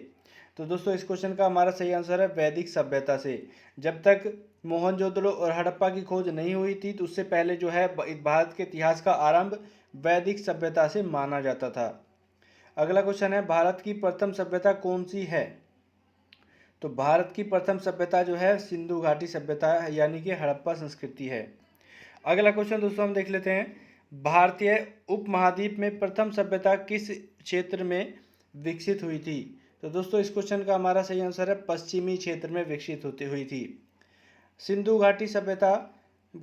तो दोस्तों इस क्वेश्चन का हमारा सही आंसर है वैदिक सभ्यता से। जब तक मोहनजोदड़ो और हड़प्पा की खोज नहीं हुई थी तो उससे पहले जो है भारत के इतिहास का आरंभ वैदिक सभ्यता से माना जाता था। अगला क्वेश्चन है, भारत की प्रथम सभ्यता कौन सी है? तो भारत की प्रथम सभ्यता जो है सिंधु घाटी सभ्यता यानी कि हड़प्पा संस्कृति है। अगला क्वेश्चन दोस्तों हम देख लेते हैं, भारतीय उपमहाद्वीप में प्रथम सभ्यता किस क्षेत्र में विकसित हुई थी? तो दोस्तों इस क्वेश्चन का हमारा सही आंसर है पश्चिमी क्षेत्र में विकसित होती हुई थी। सिंधु घाटी सभ्यता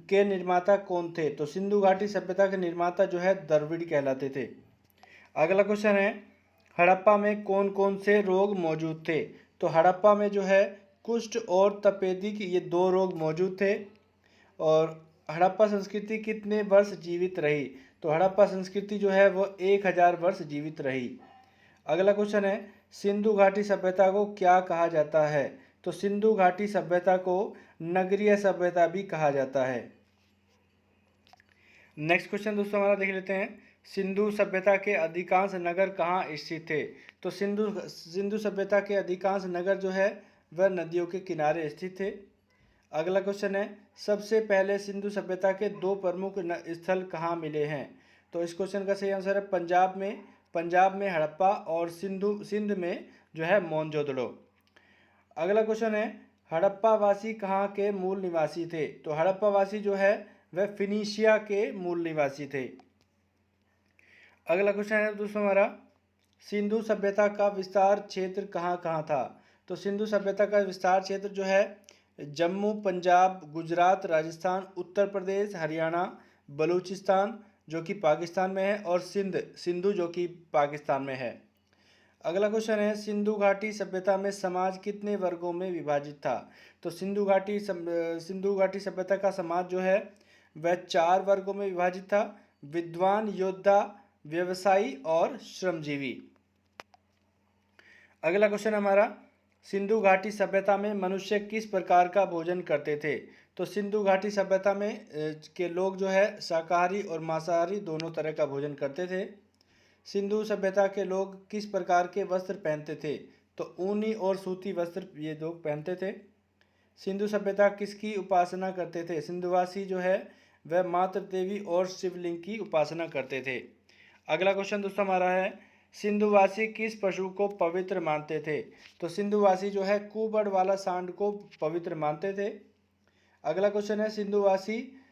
के निर्माता कौन थे? तो सिंधु घाटी सभ्यता के निर्माता जो है द्रविड़ कहलाते थे। अगला क्वेश्चन है, हड़प्पा में कौन कौन से रोग मौजूद थे? तो हड़प्पा में जो है कुष्ठ और तपेदिक ये 2 रोग मौजूद थे। और हड़प्पा संस्कृति कितने वर्ष जीवित रही? तो हड़प्पा संस्कृति जो है वो 1000 वर्ष जीवित रही। अगला क्वेश्चन है, सिंधु घाटी सभ्यता को क्या कहा जाता है? तो सिंधु घाटी सभ्यता को नगरीय सभ्यता भी कहा जाता है। नेक्स्ट क्वेश्चन दोस्तों हमारा देख लेते हैं, सिंधु सभ्यता के अधिकांश नगर कहाँ स्थित थे? तो सिंधु सभ्यता के अधिकांश नगर जो है वह नदियों के किनारे स्थित थे। अगला क्वेश्चन है, सबसे पहले सिंधु सभ्यता के 2 प्रमुख स्थल कहाँ मिले हैं? तो इस क्वेश्चन का सही आंसर है पंजाब में हड़प्पा और सिंध में जो है मोहनजोदड़ो। अगला क्वेश्चन है, हड़प्पा वासी कहाँ के मूल निवासी थे? तो हड़प्पा वासी जो है वह फिनिशिया के मूल निवासी थे। अगला क्वेश्चन है दोस्तों हमारा, सिंधु सभ्यता का विस्तार क्षेत्र कहाँ कहाँ था? तो सिंधु सभ्यता का विस्तार क्षेत्र जो है जम्मू, पंजाब, गुजरात, राजस्थान, उत्तर प्रदेश, हरियाणा, बलूचिस्तान जो कि पाकिस्तान में है, और सिंधु जो कि पाकिस्तान में है। अगला क्वेश्चन है, सिंधु घाटी सभ्यता में समाज कितने वर्गों में विभाजित था? तो सिंधु घाटी सभ्यता का समाज जो है वह 4 वर्गों में विभाजित था: विद्वान, योद्धा, व्यवसायी और श्रमजीवी। अगला क्वेश्चन हमारा, सिंधु घाटी सभ्यता में मनुष्य किस प्रकार का भोजन करते थे? तो सिंधु घाटी सभ्यता में के लोग जो है शाकाहारी और मांसाहारी दोनों तरह का भोजन करते थे। सिंधु सभ्यता के लोग किस प्रकार के वस्त्र पहनते थे? तो ऊनी और सूती वस्त्र ये लोग पहनते थे। सिंधु सभ्यता किसकी उपासना करते थे? सिंधुवासी जो है वह मातृ देवी और शिवलिंग की उपासना करते थे। अगला क्वेश्चन दोस्तों हमारा है, सिंधुवासी किस पशु को पवित्र मानते थे? तो सिंधुवासी जो है कुबड़ वाला सांड को पवित्र मानते थे। अगला क्वेश्चन है, सिंधुवासी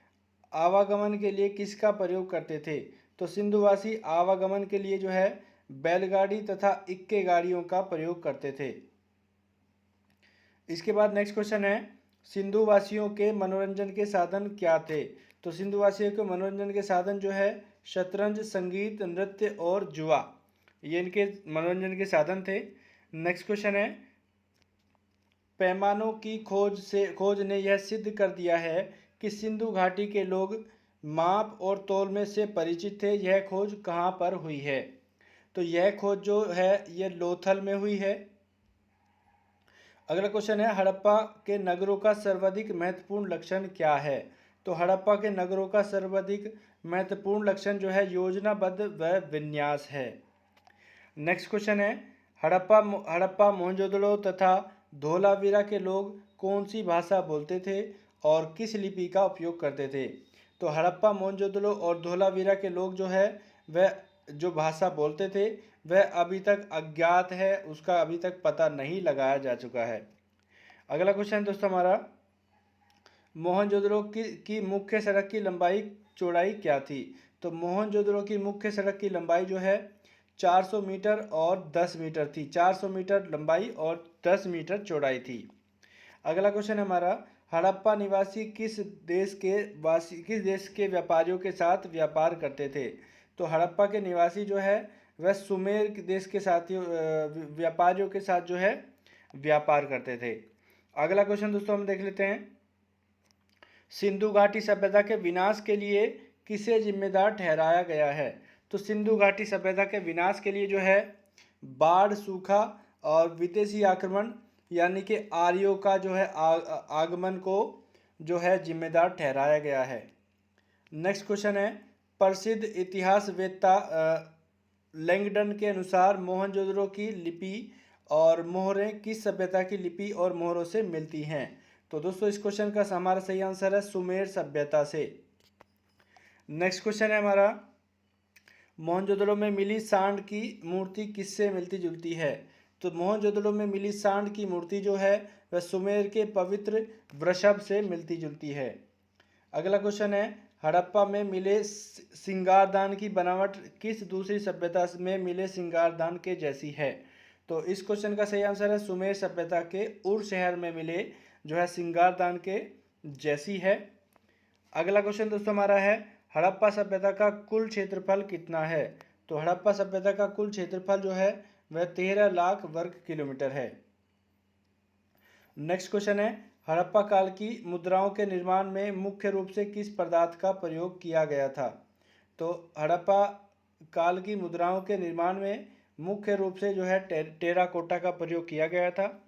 आवागमन के लिए किसका प्रयोग करते थे? तो सिंधुवासी आवागमन के लिए जो है बैलगाड़ी तथा इक्के गाड़ियों का प्रयोग करते थे। इसके बाद नेक्स्ट क्वेश्चन है, सिंधुवासियों के मनोरंजन के साधन क्या थे? तो सिंधुवासियों के मनोरंजन के साधन जो है शतरंज, संगीत, नृत्य और जुआ, ये इनके मनोरंजन के साधन थे। नेक्स्ट क्वेश्चन है, पैमानों की खोज ने यह सिद्ध कर दिया है कि सिंधु घाटी के लोग माप और तौल में से परिचित थे। यह खोज कहाँ पर हुई है? तो यह खोज जो है यह लोथल में हुई है। अगला क्वेश्चन है, हड़प्पा के नगरों का सर्वाधिक महत्वपूर्ण लक्षण क्या है? तो हड़प्पा के नगरों का सर्वाधिक महत्वपूर्ण लक्षण जो है योजनाबद्ध व विन्यास है। नेक्स्ट क्वेश्चन है, हड़प्पा, मोहनजोदड़ो तथा धोलावीरा के लोग कौन सी भाषा बोलते थे और किस लिपि का उपयोग करते थे? तो हड़प्पा, मोहनजोदड़ो और धोलावीरा के लोग जो है वह जो भाषा बोलते थे वह अभी तक अज्ञात है, उसका अभी तक पता नहीं लगाया जा चुका है। अगला क्वेश्चन दोस्तों हमारा, मोहनजोदड़ो की मुख्य सड़क की लंबाई चौड़ाई क्या थी? तो मोहनजोदड़ो की मुख्य सड़क की लंबाई जो है 400 मीटर और 10 मीटर थी। 400 मीटर लंबाई और 10 मीटर चौड़ाई थी। अगला क्वेश्चन हमारा, हड़प्पा निवासी किस देश के व्यापारियों के साथ व्यापार करते थे? तो हड़प्पा के निवासी जो है वह सुमेर देश के साथियों व्यापारियों के साथ जो है व्यापार करते थे। अगला क्वेश्चन दोस्तों हम देख लेते हैं, सिंधु घाटी सभ्यता के विनाश के लिए किसे जिम्मेदार ठहराया गया है? तो सिंधु घाटी सभ्यता के विनाश के लिए जो है बाढ़, सूखा और विदेशी आक्रमण यानी कि आर्यों का जो है आगमन को जो है जिम्मेदार ठहराया गया है। नेक्स्ट क्वेश्चन है, प्रसिद्ध इतिहासवेत्ता लैंगडन के अनुसार मोहनजोदड़ो की लिपि और मोहरें किस सभ्यता की लिपि और मोहरों से मिलती हैं? तो दोस्तों इस क्वेश्चन का हमारा सही आंसर है सुमेर सभ्यता से। नेक्स्ट क्वेश्चन है हमारा, मोहनजोदड़ो में मिली सांड की मूर्ति किससे मिलती जुलती है? तो मोहनजोदड़ो में मिली सांड की मूर्ति जो है वह सुमेर के पवित्र वृषभ से मिलती जुलती है। अगला क्वेश्चन है, हड़प्पा में मिले सिंगारदान की बनावट किस दूसरी सभ्यता में मिले सिंगारदान के जैसी है? तो इस क्वेश्चन का सही आंसर है सुमेर सभ्यता के उर शहर में मिले जो है सिंगारदान के जैसी है। अगला क्वेश्चन दोस्तों हमारा है, हड़प्पा सभ्यता का कुल क्षेत्रफल कितना है? तो हड़प्पा सभ्यता का कुल क्षेत्रफल जो है वह 13 लाख वर्ग किलोमीटर है। नेक्स्ट क्वेश्चन है, हड़प्पा काल की मुद्राओं के निर्माण में मुख्य रूप से किस पदार्थ का प्रयोग किया गया था? तो हड़प्पा काल की मुद्राओं के निर्माण में मुख्य रूप से जो है टेराकोटा का प्रयोग किया गया था।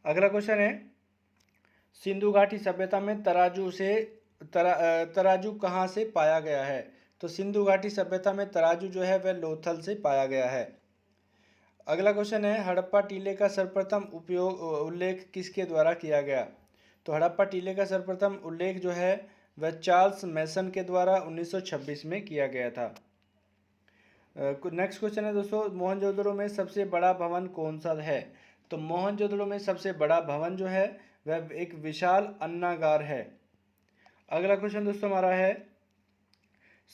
अगला क्वेश्चन है, सिंधु घाटी सभ्यता में तराजू कहाँ से पाया गया है? तो सिंधु घाटी सभ्यता में तराजू जो है वह लोथल से पाया गया है। अगला क्वेश्चन है, हड़प्पा टीले का सर्वप्रथम उल्लेख किसके द्वारा किया गया? तो हड़प्पा टीले का सर्वप्रथम उल्लेख जो है वह चार्ल्स मैसन के द्वारा 1926 में किया गया था। नेक्स्ट क्वेश्चन है दोस्तों, मोहनजोदड़ो में सबसे बड़ा भवन कौन सा है? तो मोहनजोदड़ो में सबसे बड़ा भवन जो है वह एक विशाल अन्नागार है। अगला क्वेश्चन दोस्तों हमारा है,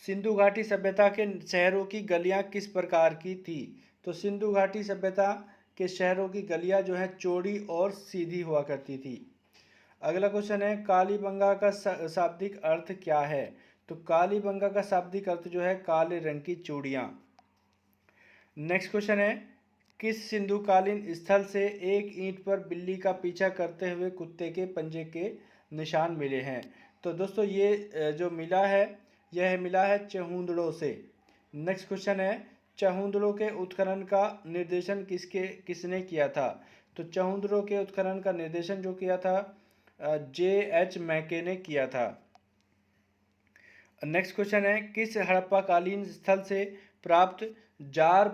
सिंधु घाटी सभ्यता के शहरों की गलियां किस प्रकार की थी? तो सिंधु घाटी सभ्यता के शहरों की गलियां जो है चौड़ी और सीधी हुआ करती थी। अगला क्वेश्चन है, कालीबंगा का शाब्दिक अर्थ क्या है? तो कालीबंगा का शाब्दिक अर्थ जो है काले रंग की चूड़ियाँ। नेक्स्ट क्वेश्चन है, किस सिंधुकालीन स्थल से एक ईंट पर बिल्ली का पीछा करते हुए कुत्ते के पंजे के निशान मिले हैं? तो दोस्तों ये जो मिला है यह मिला है चहुंदड़ों से। नेक्स्ट क्वेश्चन है, चहुंदड़ों के उत्खनन का निर्देशन किसने किया था? तो चहुंदड़ों के उत्खनन का निर्देशन जो किया था J.H. मैके ने किया था। नेक्स्ट क्वेश्चन है, किस हड़प्पा कालीन स्थल से प्राप्त जार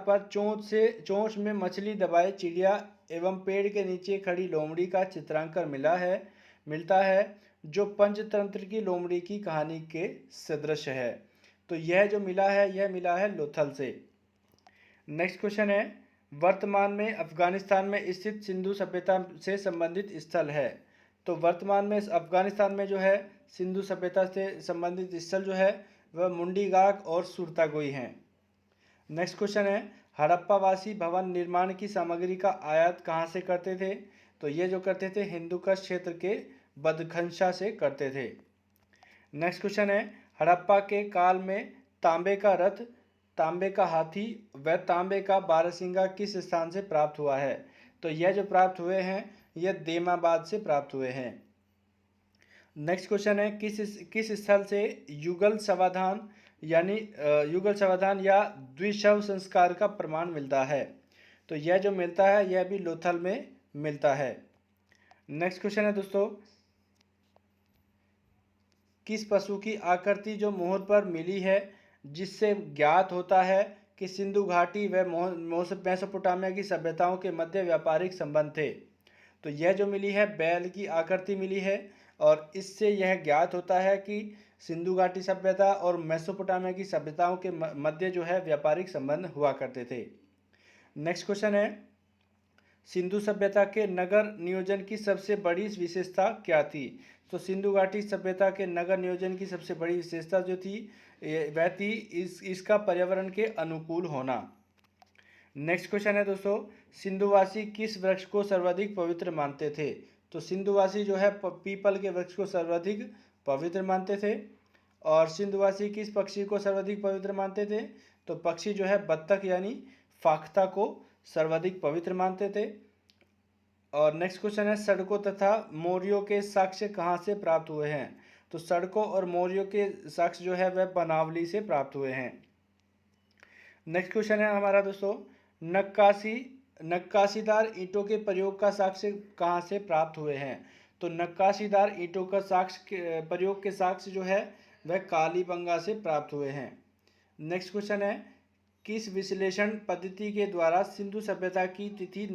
पर चोंच में मछली दबाए चिड़िया एवं पेड़ के नीचे खड़ी लोमड़ी का चित्रांकन मिलता है जो पंचतंत्र की लोमड़ी की कहानी के सदृश है? तो यह जो मिला है यह मिला है लोथल से। नेक्स्ट क्वेश्चन है, वर्तमान में अफगानिस्तान में स्थित सिंधु सभ्यता से संबंधित स्थल है? तो वर्तमान में अफगानिस्तान में जो है सिंधु सभ्यता से संबंधित स्थल जो है वह मुंडीगाग और सुरतागोई हैं। नेक्स्ट क्वेश्चन है, हड़प्पावासी भवन निर्माण की सामग्री का आयात कहाँ से करते थे? तो ये जो करते थे हिंदुकुश क्षेत्र के बदखंशा से करते थे। नेक्स्ट क्वेश्चन है, हड़प्पा के काल में तांबे का रथ, तांबे का हाथी व तांबे का बारहसिंगा किस स्थान से प्राप्त हुआ है? तो यह जो प्राप्त हुए हैं यह देमाबाद से प्राप्त हुए हैं। नेक्स्ट क्वेश्चन है, किस स्थल से युगल समाधान या द्विशव संस्कार का प्रमाण मिलता है? तो यह जो मिलता है यह भी लोथल में मिलता है। नेक्स्ट क्वेश्चन है दोस्तों, किस पशु की आकृति जो मोहर पर मिली है जिससे ज्ञात होता है कि सिंधु घाटी व मेसोपोटामिया की सभ्यताओं के मध्य व्यापारिक संबंध थे? तो यह जो मिली है बैल की आकृति मिली है और इससे यह ज्ञात होता है कि सिंधु घाटी सभ्यता और मेसोपोटामिया की सभ्यताओं के मध्य जो है व्यापारिक संबंध हुआ करते थे। नेक्स्ट क्वेश्चन है, सिंधु सभ्यता के नगर नियोजन की सबसे बड़ी विशेषता क्या थी? तो सिंधु घाटी सभ्यता के नगर नियोजन की सबसे बड़ी विशेषता जो थी वह थी इसका पर्यावरण के अनुकूल होना। नेक्स्ट क्वेश्चन है दोस्तों, सिंधुवासी किस वृक्ष को सर्वाधिक पवित्र मानते थे? तो सिंधुवासी जो है पीपल के वृक्ष को सर्वाधिक पवित्र मानते थे। और सिंधुवासी किस पक्षी को सर्वाधिक पवित्र मानते थे? तो पक्षी जो है बत्तख यानी फाख्ता को सर्वाधिक पवित्र मानते थे। और नेक्स्ट क्वेश्चन है, सड़कों तथा मौर्यों के साक्ष्य कहाँ से प्राप्त हुए हैं? तो सड़कों और मौर्यों के साक्ष्य जो है वह बनावली से प्राप्त हुए हैं। नेक्स्ट क्वेश्चन है हमारा दोस्तों, नक्काशीदार ईंटों के प्रयोग का साक्ष्य कहाँ से प्राप्त हुए हैं? तो नक्काशीदार ईंटों का प्रयोग के साक्ष्य जो है वह कालीबंगा से प्राप्त हुए हैं। नेक्स्ट क्वेश्चन है, किस विश्लेषण पद्धति के द्वारा सिंधु सभ्यता की तिथि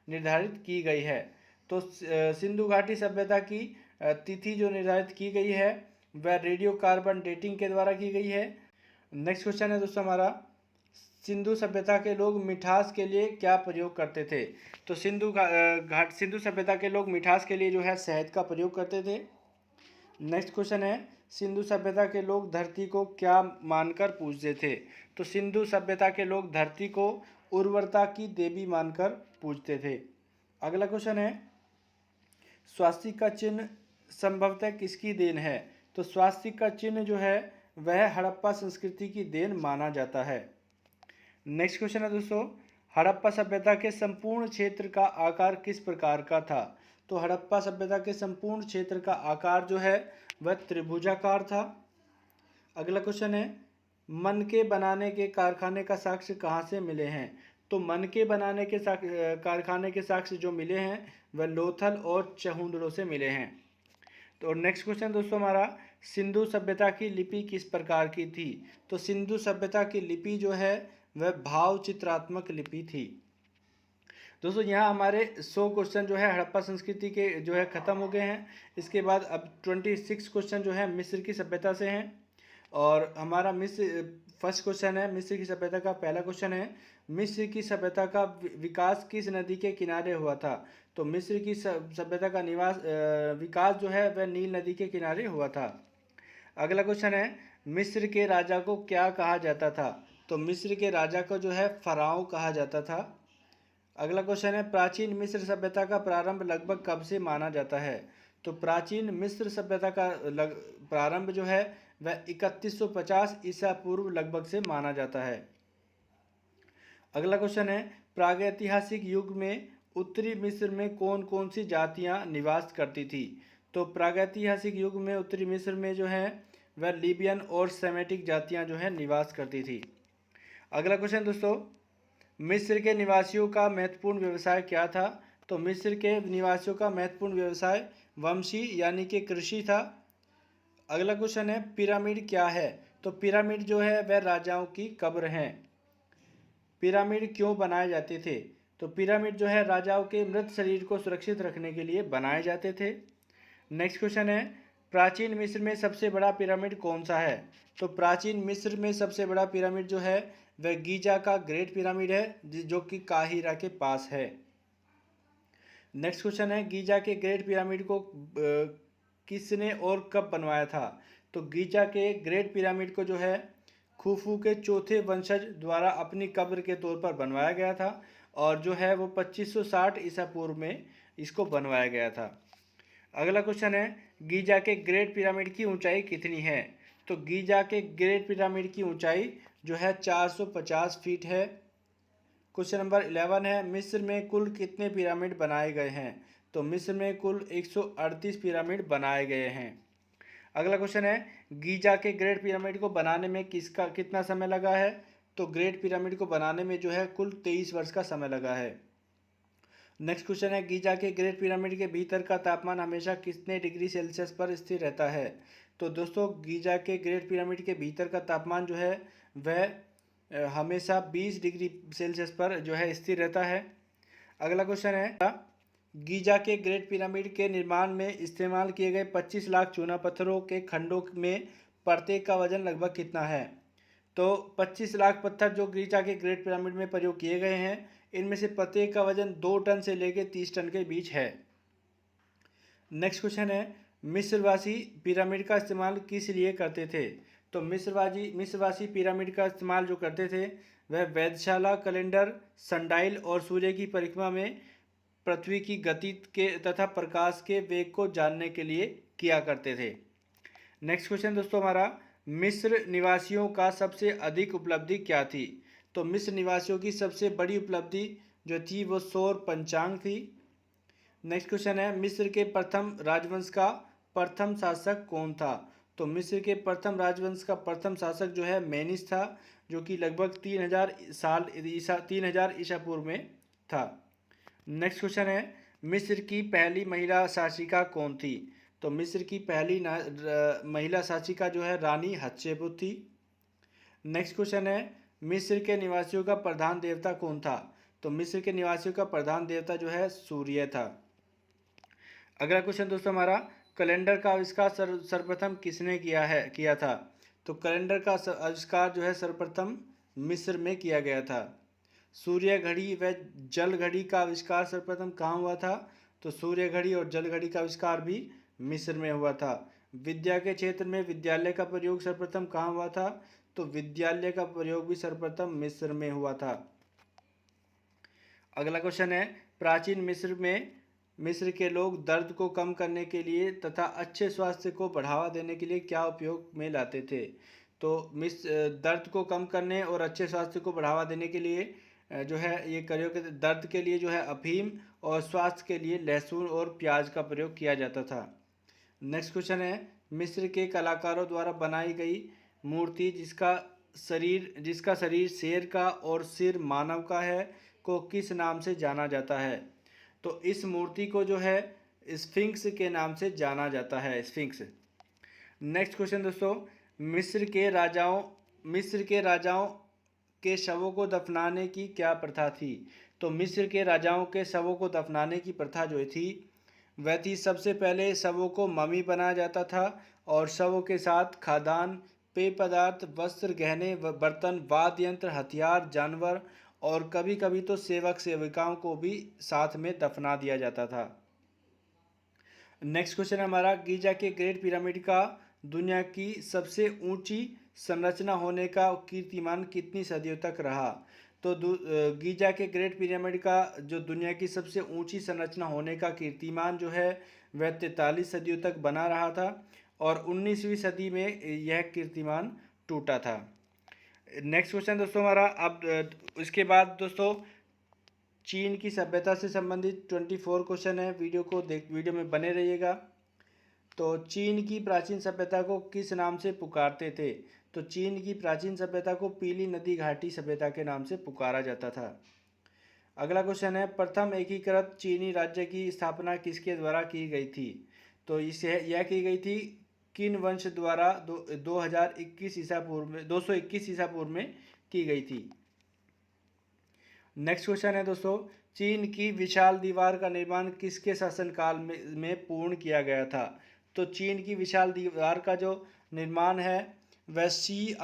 निर्धारित की गई है? तो सिंधु घाटी सभ्यता की तिथि जो निर्धारित की गई है वह रेडियो कार्बन डेटिंग के द्वारा की गई है। नेक्स्ट क्वेश्चन है दोस्तों हमारा, सिंधु सभ्यता के लोग मिठास के लिए क्या प्रयोग करते थे? तो सिंधु सभ्यता के लोग मिठास के लिए जो है शहद का प्रयोग करते थे। नेक्स्ट क्वेश्चन है, सिंधु सभ्यता के लोग धरती को क्या मानकर पूजते थे? तो सिंधु सभ्यता के लोग धरती को उर्वरता की देवी मानकर पूजते थे। अगला क्वेश्चन है, स्वास्तिक का चिन्ह संभवतः किसकी देन है? तो स्वास्तिक का चिन्ह जो है वह हड़प्पा संस्कृति की देन माना जाता है। नेक्स्ट क्वेश्चन है दोस्तों, हड़प्पा सभ्यता के संपूर्ण क्षेत्र का आकार किस प्रकार का था? तो हड़प्पा सभ्यता के संपूर्ण क्षेत्र का आकार जो है वह त्रिभुजाकार था। अगला क्वेश्चन है, मनके बनाने के कारखाने का साक्ष्य कहाँ से मिले हैं? तो मनके बनाने के कारखाने के साक्ष्य जो मिले हैं वह लोथल और चहुंदड़ों से मिले हैं। तो नेक्स्ट क्वेश्चन दोस्तों हमारा, सिंधु सभ्यता की लिपि किस प्रकार की थी? तो सिंधु सभ्यता की लिपि जो है वह भाव चित्रात्मक लिपि थी। दोस्तों यहाँ हमारे 100 क्वेश्चन जो है हड़प्पा संस्कृति के जो है ख़त्म हो गए हैं। इसके बाद अब 26 क्वेश्चन जो है मिस्र की सभ्यता से हैं। और हमारा फर्स्ट क्वेश्चन है मिस्र की सभ्यता का। पहला क्वेश्चन है, मिस्र की सभ्यता का विकास किस नदी के किनारे हुआ था? तो मिस्र की सभ्यता का विकास जो है वह नील नदी के किनारे हुआ था। अगला क्वेश्चन है, मिस्र के राजा को क्या कहा जाता था? तो मिस्र के राजा को जो है फराओ कहा जाता था। अगला क्वेश्चन है, प्राचीन मिस्र सभ्यता का प्रारंभ लगभग कब से माना जाता है? तो प्राचीन मिस्र सभ्यता का प्रारंभ जो है वह 3150 ईसा पूर्व लगभग से माना जाता है। अगला क्वेश्चन है, प्रागैतिहासिक युग में उत्तरी मिस्र में कौन कौन सी जातियां निवास करती थी? तो प्रागैतिहासिक युग में उत्तरी मिस्र में जो है वह लीबियन और सेमेटिक जातियां जो है निवास करती थी। अगला क्वेश्चन दोस्तों, मिस्र के निवासियों का महत्वपूर्ण व्यवसाय क्या था? तो मिस्र के निवासियों का महत्वपूर्ण व्यवसाय वंशी यानी कि कृषि था। अगला क्वेश्चन है, पिरामिड क्या है? तो पिरामिड जो है वह राजाओं की कब्र हैं। पिरामिड क्यों बनाए जाते थे? तो पिरामिड जो है राजाओं के मृत शरीर को सुरक्षित रखने के लिए बनाए जाते थे। नेक्स्ट क्वेश्चन है, प्राचीन मिस्र में सबसे बड़ा पिरामिड कौन सा है? तो प्राचीन मिस्र में सबसे बड़ा पिरामिड जो है वह गीजा का ग्रेट पिरामिड है, जो कि काहिरा के पास है। नेक्स्ट क्वेश्चन है, गीजा के ग्रेट पिरामिड को किसने और कब बनवाया था? तो गीजा के ग्रेट पिरामिड को जो है खुफू के चौथे वंशज द्वारा अपनी कब्र के तौर पर बनवाया गया था, और जो है वो 2560 ईसा पूर्व में इसको बनवाया गया था। अगला क्वेश्चन है, गीजा के ग्रेट पिरामिड की ऊंचाई कितनी है? तो गीजा के ग्रेट पिरामिड की ऊंचाई जो है 450 फीट है। क्वेश्चन नंबर 11 है, मिस्र में कुल कितने पिरामिड बनाए गए हैं? तो मिस्र में कुल 138 पिरामिड बनाए गए हैं। अगला क्वेश्चन है, गीजा के ग्रेट पिरामिड को बनाने में कितना समय लगा है? तो ग्रेट पिरामिड को बनाने में जो है कुल 23 वर्ष का समय लगा है। नेक्स्ट क्वेश्चन है, गीजा के ग्रेट पिरामिड के भीतर का तापमान हमेशा कितने डिग्री सेल्सियस पर स्थिर रहता है? तो दोस्तों गीजा के ग्रेट पिरामिड के भीतर का तापमान जो है वह हमेशा 20 डिग्री सेल्सियस पर जो है स्थिर रहता है। अगला क्वेश्चन है, गीजा के ग्रेट पिरामिड के निर्माण में इस्तेमाल किए गए 25 लाख चूना पत्थरों के खंडों में प्रत्येक का वजन लगभग कितना है? तो 25 लाख पत्थर जो गीजा के ग्रेट पिरामिड में प्रयोग किए गए हैं, इनमें से प्रत्येक का वजन 2 टन से लेकर 30 टन के बीच है। नेक्स्ट क्वेश्चन है, मिस्रवासी पिरामिड का इस्तेमाल किस लिए करते थे? तो मिस्रवासी पिरामिड का इस्तेमाल जो करते थे वह वेधशाला, कैलेंडर, सनडाइल और सूर्य की परिक्रमा में पृथ्वी की गति के तथा प्रकाश के वेग को जानने के लिए किया करते थे। नेक्स्ट क्वेश्चन दोस्तों हमारा, मिस्र निवासियों का सबसे अधिक उपलब्धि क्या थी? तो मिस्र निवासियों की सबसे बड़ी उपलब्धि जो थी वो सौर पंचांग थी। नेक्स्ट क्वेश्चन है, मिस्र के प्रथम राजवंश का प्रथम शासक कौन था? तो मिस्र के प्रथम राजवंश का प्रथम शासक जो है मेनिस था, जो कि लगभग 3000 ईसा पूर्व में था। नेक्स्ट क्वेश्चन है, मिस्र की पहली महिला शासिका कौन थी? तो मिस्र की पहली महिला शासिका जो है रानी हत्शेपुत थी। नेक्स्ट क्वेश्चन है, मिस्र के निवासियों का प्रधान देवता कौन था? तो मिस्र के निवासियों का प्रधान देवता जो है सूर्य था। अगला क्वेश्चन दोस्तों हमारा, कैलेंडर का आविष्कार सर्वप्रथम किसने किया था? तो कैलेंडर का आविष्कार जो है सर्वप्रथम मिस्र में किया गया था। सूर्य घड़ी व जल घड़ी का आविष्कार सर्वप्रथम कहाँ हुआ था? तो सूर्य घड़ी और जल घड़ी का आविष्कार भी मिस्र में हुआ था। विद्या के क्षेत्र में विद्यालय का प्रयोग सर्वप्रथम कहाँ हुआ था? तो विद्यालय का प्रयोग भी सर्वप्रथम मिस्र में हुआ था। अगला क्वेश्चन है, प्राचीन मिस्र के लोग दर्द को कम करने के लिए तथा अच्छे स्वास्थ्य को बढ़ावा देने के लिए क्या उपयोग में लाते थे? तो दर्द को कम करने और अच्छे स्वास्थ्य को बढ़ावा देने के लिए जो है ये प्रयोग, दर्द के लिए जो है अफीम और स्वास्थ्य के लिए लहसुन और प्याज का प्रयोग किया जाता था। नेक्स्ट क्वेश्चन है, मिस्र के कलाकारों द्वारा बनाई गई मूर्ति जिसका शरीर शेर का और सिर मानव का है को किस नाम से जाना जाता है? तो इस मूर्ति को जो है स्फिंक्स के नाम से जाना जाता है, स्फिंक्स। नेक्स्ट क्वेश्चन दोस्तों, मिस्र के राजाओं के शवों को दफनाने की क्या प्रथा थी? तो मिस्र के राजाओं के शवों को दफनाने की प्रथा जो थी वह थी, सबसे पहले शवों को ममी बनाया जाता था और शवों के साथ खाद्यान्न, पेय पदार्थ, वस्त्र, गहने, बर्तन, वाद्य यंत्र, हथियार, जानवर और कभी कभी तो सेवक सेविकाओं को भी साथ में दफना दिया जाता था। नेक्स्ट क्वेश्चन हमारा, गीजा के ग्रेट पिरामिड का दुनिया की सबसे ऊंची संरचना होने का कीर्तिमान कितनी सदियों तक रहा? तो गीजा के ग्रेट पिरामिड का जो दुनिया की सबसे ऊंची संरचना होने का कीर्तिमान जो है वह 43 सदियों तक बना रहा था और 19वीं सदी में यह कीर्तिमान टूटा था। नेक्स्ट क्वेश्चन दोस्तों हमारा, अब इसके बाद दोस्तों चीन की सभ्यता से संबंधित 24 क्वेश्चन है। वीडियो में बने रहिएगा। तो चीन की प्राचीन सभ्यता को किस नाम से पुकारते थे? तो चीन की प्राचीन सभ्यता को पीली नदी घाटी सभ्यता के नाम से पुकारा जाता था। अगला क्वेश्चन है, प्रथम एकीकृत चीनी राज्य की स्थापना किसके द्वारा की गई थी? तो यह की गई थी किन वंश द्वारा 2021 ईसा पूर्व में 221 ईसा पूर्व में की गई थी। नेक्स्ट क्वेश्चन है दोस्तों, चीन की विशाल दीवार का निर्माण किसके शासनकाल में पूर्ण किया गया था? तो चीन की विशाल दीवार का जो निर्माण है वह सी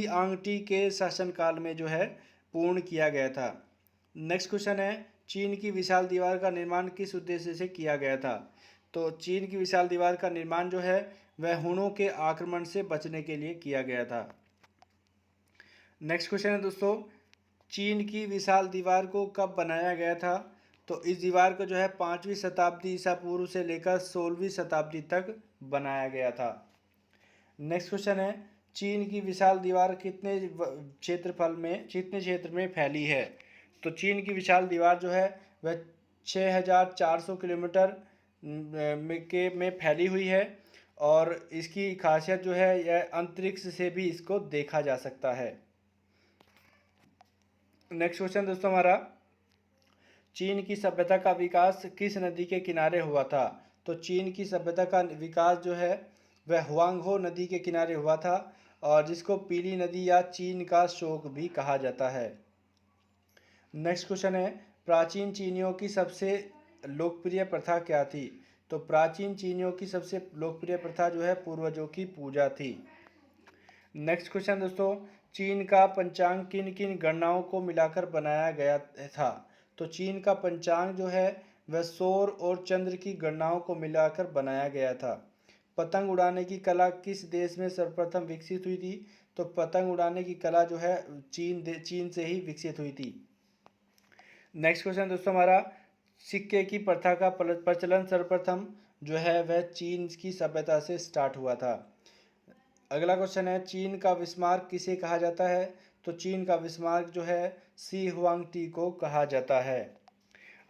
आंगटी के शासनकाल में जो है पूर्ण किया गया था। नेक्स्ट क्वेश्चन है, चीन की विशाल दीवार का निर्माण किस उद्देश्य से किया गया था? तो चीन की विशाल दीवार का निर्माण जो है वह हुनों के आक्रमण से बचने के लिए किया गया था। नेक्स्ट क्वेश्चन है दोस्तों, चीन की विशाल दीवार को कब बनाया गया था? तो इस दीवार को जो है 5वीं शताब्दी ईसा पूर्व से लेकर 16वीं शताब्दी तक बनाया गया था। नेक्स्ट क्वेश्चन है, चीन की विशाल दीवार कितने क्षेत्र में फैली है? तो चीन की विशाल दीवार जो है वह 6400 किलोमीटर में फैली हुई है और इसकी खासियत जो है यह अंतरिक्ष से भी इसको देखा जा सकता है। नेक्स्ट क्वेश्चन दोस्तों हमारा, चीन की सभ्यता का विकास किस नदी के किनारे हुआ था? तो चीन की सभ्यता का विकास जो है वह हुआंगहो नदी के किनारे हुआ था और जिसको पीली नदी या चीन का शोक भी कहा जाता है। नेक्स्ट क्वेश्चन है, प्राचीन चीनियों की सबसे लोकप्रिय प्रथा क्या थी? तो प्राचीन चीनियों की सबसे लोकप्रिय प्रथा जो है पूर्वजों की पूजा थी। नेक्स्ट क्वेश्चन दोस्तों, चीन का पंचांग किन किन गणनाओं को मिलाकर बनाया गया था? तो चीन का पंचांग जो है वह सौर और चंद्र की गणनाओं को मिलाकर बनाया गया था। पतंग उड़ाने की कला किस देश में सर्वप्रथम विकसित हुई थी? तो पतंग उड़ाने की कला जो है चीन से ही विकसित हुई थी। नेक्स्ट क्वेश्चन दोस्तों हमारा, सिक्के की प्रथा का प्रचलन सर्वप्रथम जो है वह चीन की सभ्यता से स्टार्ट हुआ था। अगला क्वेश्चन है, चीन का विस्मार्क किसे कहा जाता है? तो चीन का विस्मार्क जो है सी हुआंगटी को कहा जाता है।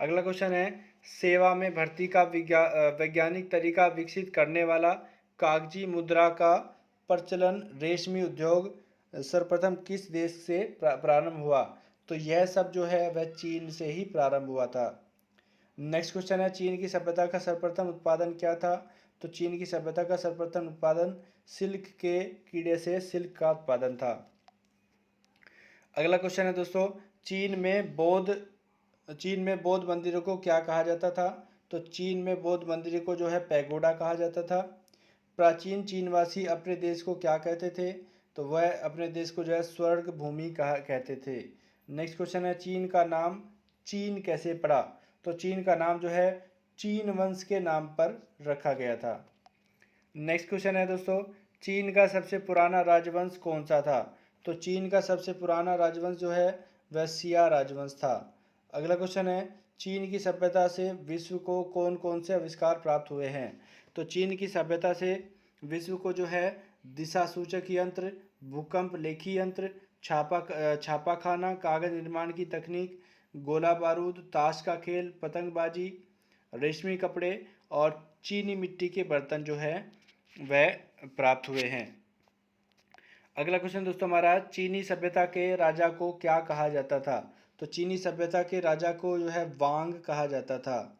अगला क्वेश्चन है, सेवा में भर्ती का वैज्ञानिक तरीका विकसित करने वाला कागजी मुद्रा का प्रचलन रेशमी उद्योग सर्वप्रथम किस देश से प्रारंभ हुआ? तो यह सब जो है वह चीन से ही प्रारंभ हुआ था। नेक्स्ट क्वेश्चन है, चीन की सभ्यता का सर्वप्रथम उत्पादन क्या था? तो चीन की सभ्यता का सर्वप्रथम उत्पादन सिल्क के कीड़े से सिल्क का उत्पादन था। अगला क्वेश्चन है दोस्तों, चीन में बौद्ध मंदिरों को क्या कहा जाता था? तो चीन में बौद्ध मंदिर को जो है पैगोडा कहा जाता था। प्राचीन चीनवासी अपने देश को क्या कहते थे? तो वह अपने देश को जो है स्वर्ग भूमि कहते थे। नेक्स्ट क्वेश्चन है, चीन का नाम चीन कैसे पड़ा? तो चीन का नाम जो है चीन वंश के नाम पर रखा गया था। नेक्स्ट क्वेश्चन है दोस्तों, चीन का सबसे पुराना राजवंश कौन सा था? तो चीन का सबसे पुराना राजवंश जो है वह शिया राजवंश था। अगला क्वेश्चन है, चीन की सभ्यता से विश्व को कौन कौन से आविष्कार प्राप्त हुए हैं? तो चीन की सभ्यता से विश्व को जो है दिशा सूचक यंत्र, भूकंप लेखी यंत्र, छापाखाना, कागज निर्माण की तकनीक, गोला बारूद, ताश का खेल, पतंगबाजी, रेशमी कपड़े और चीनी मिट्टी के बर्तन जो है वह प्राप्त हुए हैं। अगला क्वेश्चन दोस्तों हमारा, चीनी सभ्यता के राजा को क्या कहा जाता था? तो चीनी सभ्यता के राजा को जो है वांग कहा जाता था।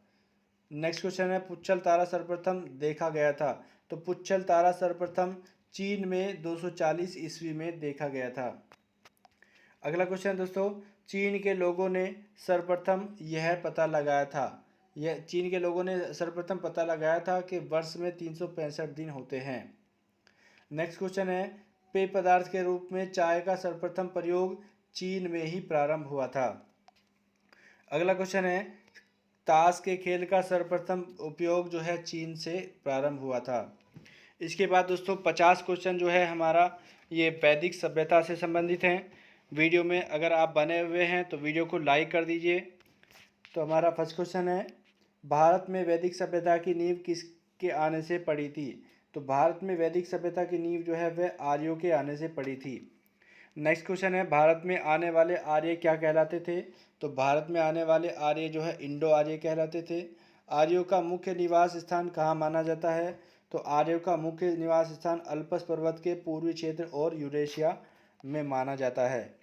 नेक्स्ट क्वेश्चन है, पुच्छल तारा सर्वप्रथम देखा गया था? तो पुच्छल तारा सर्वप्रथम चीन में 240 ईस्वी में देखा गया था। अगला क्वेश्चन दोस्तों, चीन के लोगों ने सर्वप्रथम पता लगाया था कि वर्ष में 365 दिन होते हैं। नेक्स्ट क्वेश्चन है, पेय पदार्थ के रूप में चाय का सर्वप्रथम प्रयोग चीन में ही प्रारंभ हुआ था। अगला क्वेश्चन है, ताश के खेल का सर्वप्रथम उपयोग जो है चीन से प्रारंभ हुआ था। इसके बाद दोस्तों 50 क्वेश्चन जो है हमारा ये वैदिक सभ्यता से संबंधित हैं। वीडियो में अगर आप बने हुए हैं तो वीडियो को लाइक कर दीजिए। तो हमारा फर्स्ट क्वेश्चन है, भारत में वैदिक सभ्यता की नींव किसके आने से पड़ी थी? तो भारत में वैदिक सभ्यता की नींव जो है वह आर्यों के आने से पड़ी थी। नेक्स्ट क्वेश्चन है, भारत में आने वाले आर्य क्या कहलाते थे? तो भारत में आने वाले आर्य जो है इंडो आर्य कहलाते थे। आर्यों का मुख्य निवास स्थान कहाँ माना जाता है? तो आर्यों का मुख्य निवास स्थान अल्पस पर्वत के पूर्वी क्षेत्र और यूरेशिया में माना जाता है।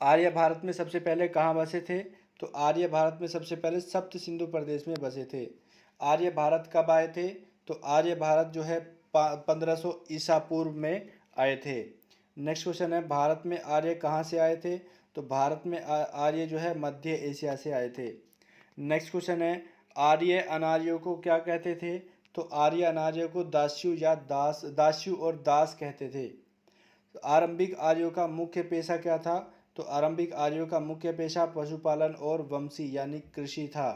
आर्य भारत में सबसे पहले कहाँ बसे थे? तो आर्य भारत में सबसे पहले सप्त सिंधु प्रदेश में बसे थे। आर्य भारत कब आए थे? तो आर्य भारत जो है 1500 ईसा पूर्व में आए थे। नेक्स्ट क्वेश्चन है, भारत में आर्य कहाँ से आए थे? तो भारत में आर्य जो है मध्य एशिया से आए थे। नेक्स्ट क्वेश्चन है, आर्य अनार्यों को क्या कहते थे? तो आर्य अनार्यों को दास्यु या दास्यु और दास कहते थे। तो आरंभिक आर्यों का मुख्य पेशा क्या था? तो आरंभिक आर्यों का मुख्य पेशा पशुपालन और वंशी यानी कृषि था।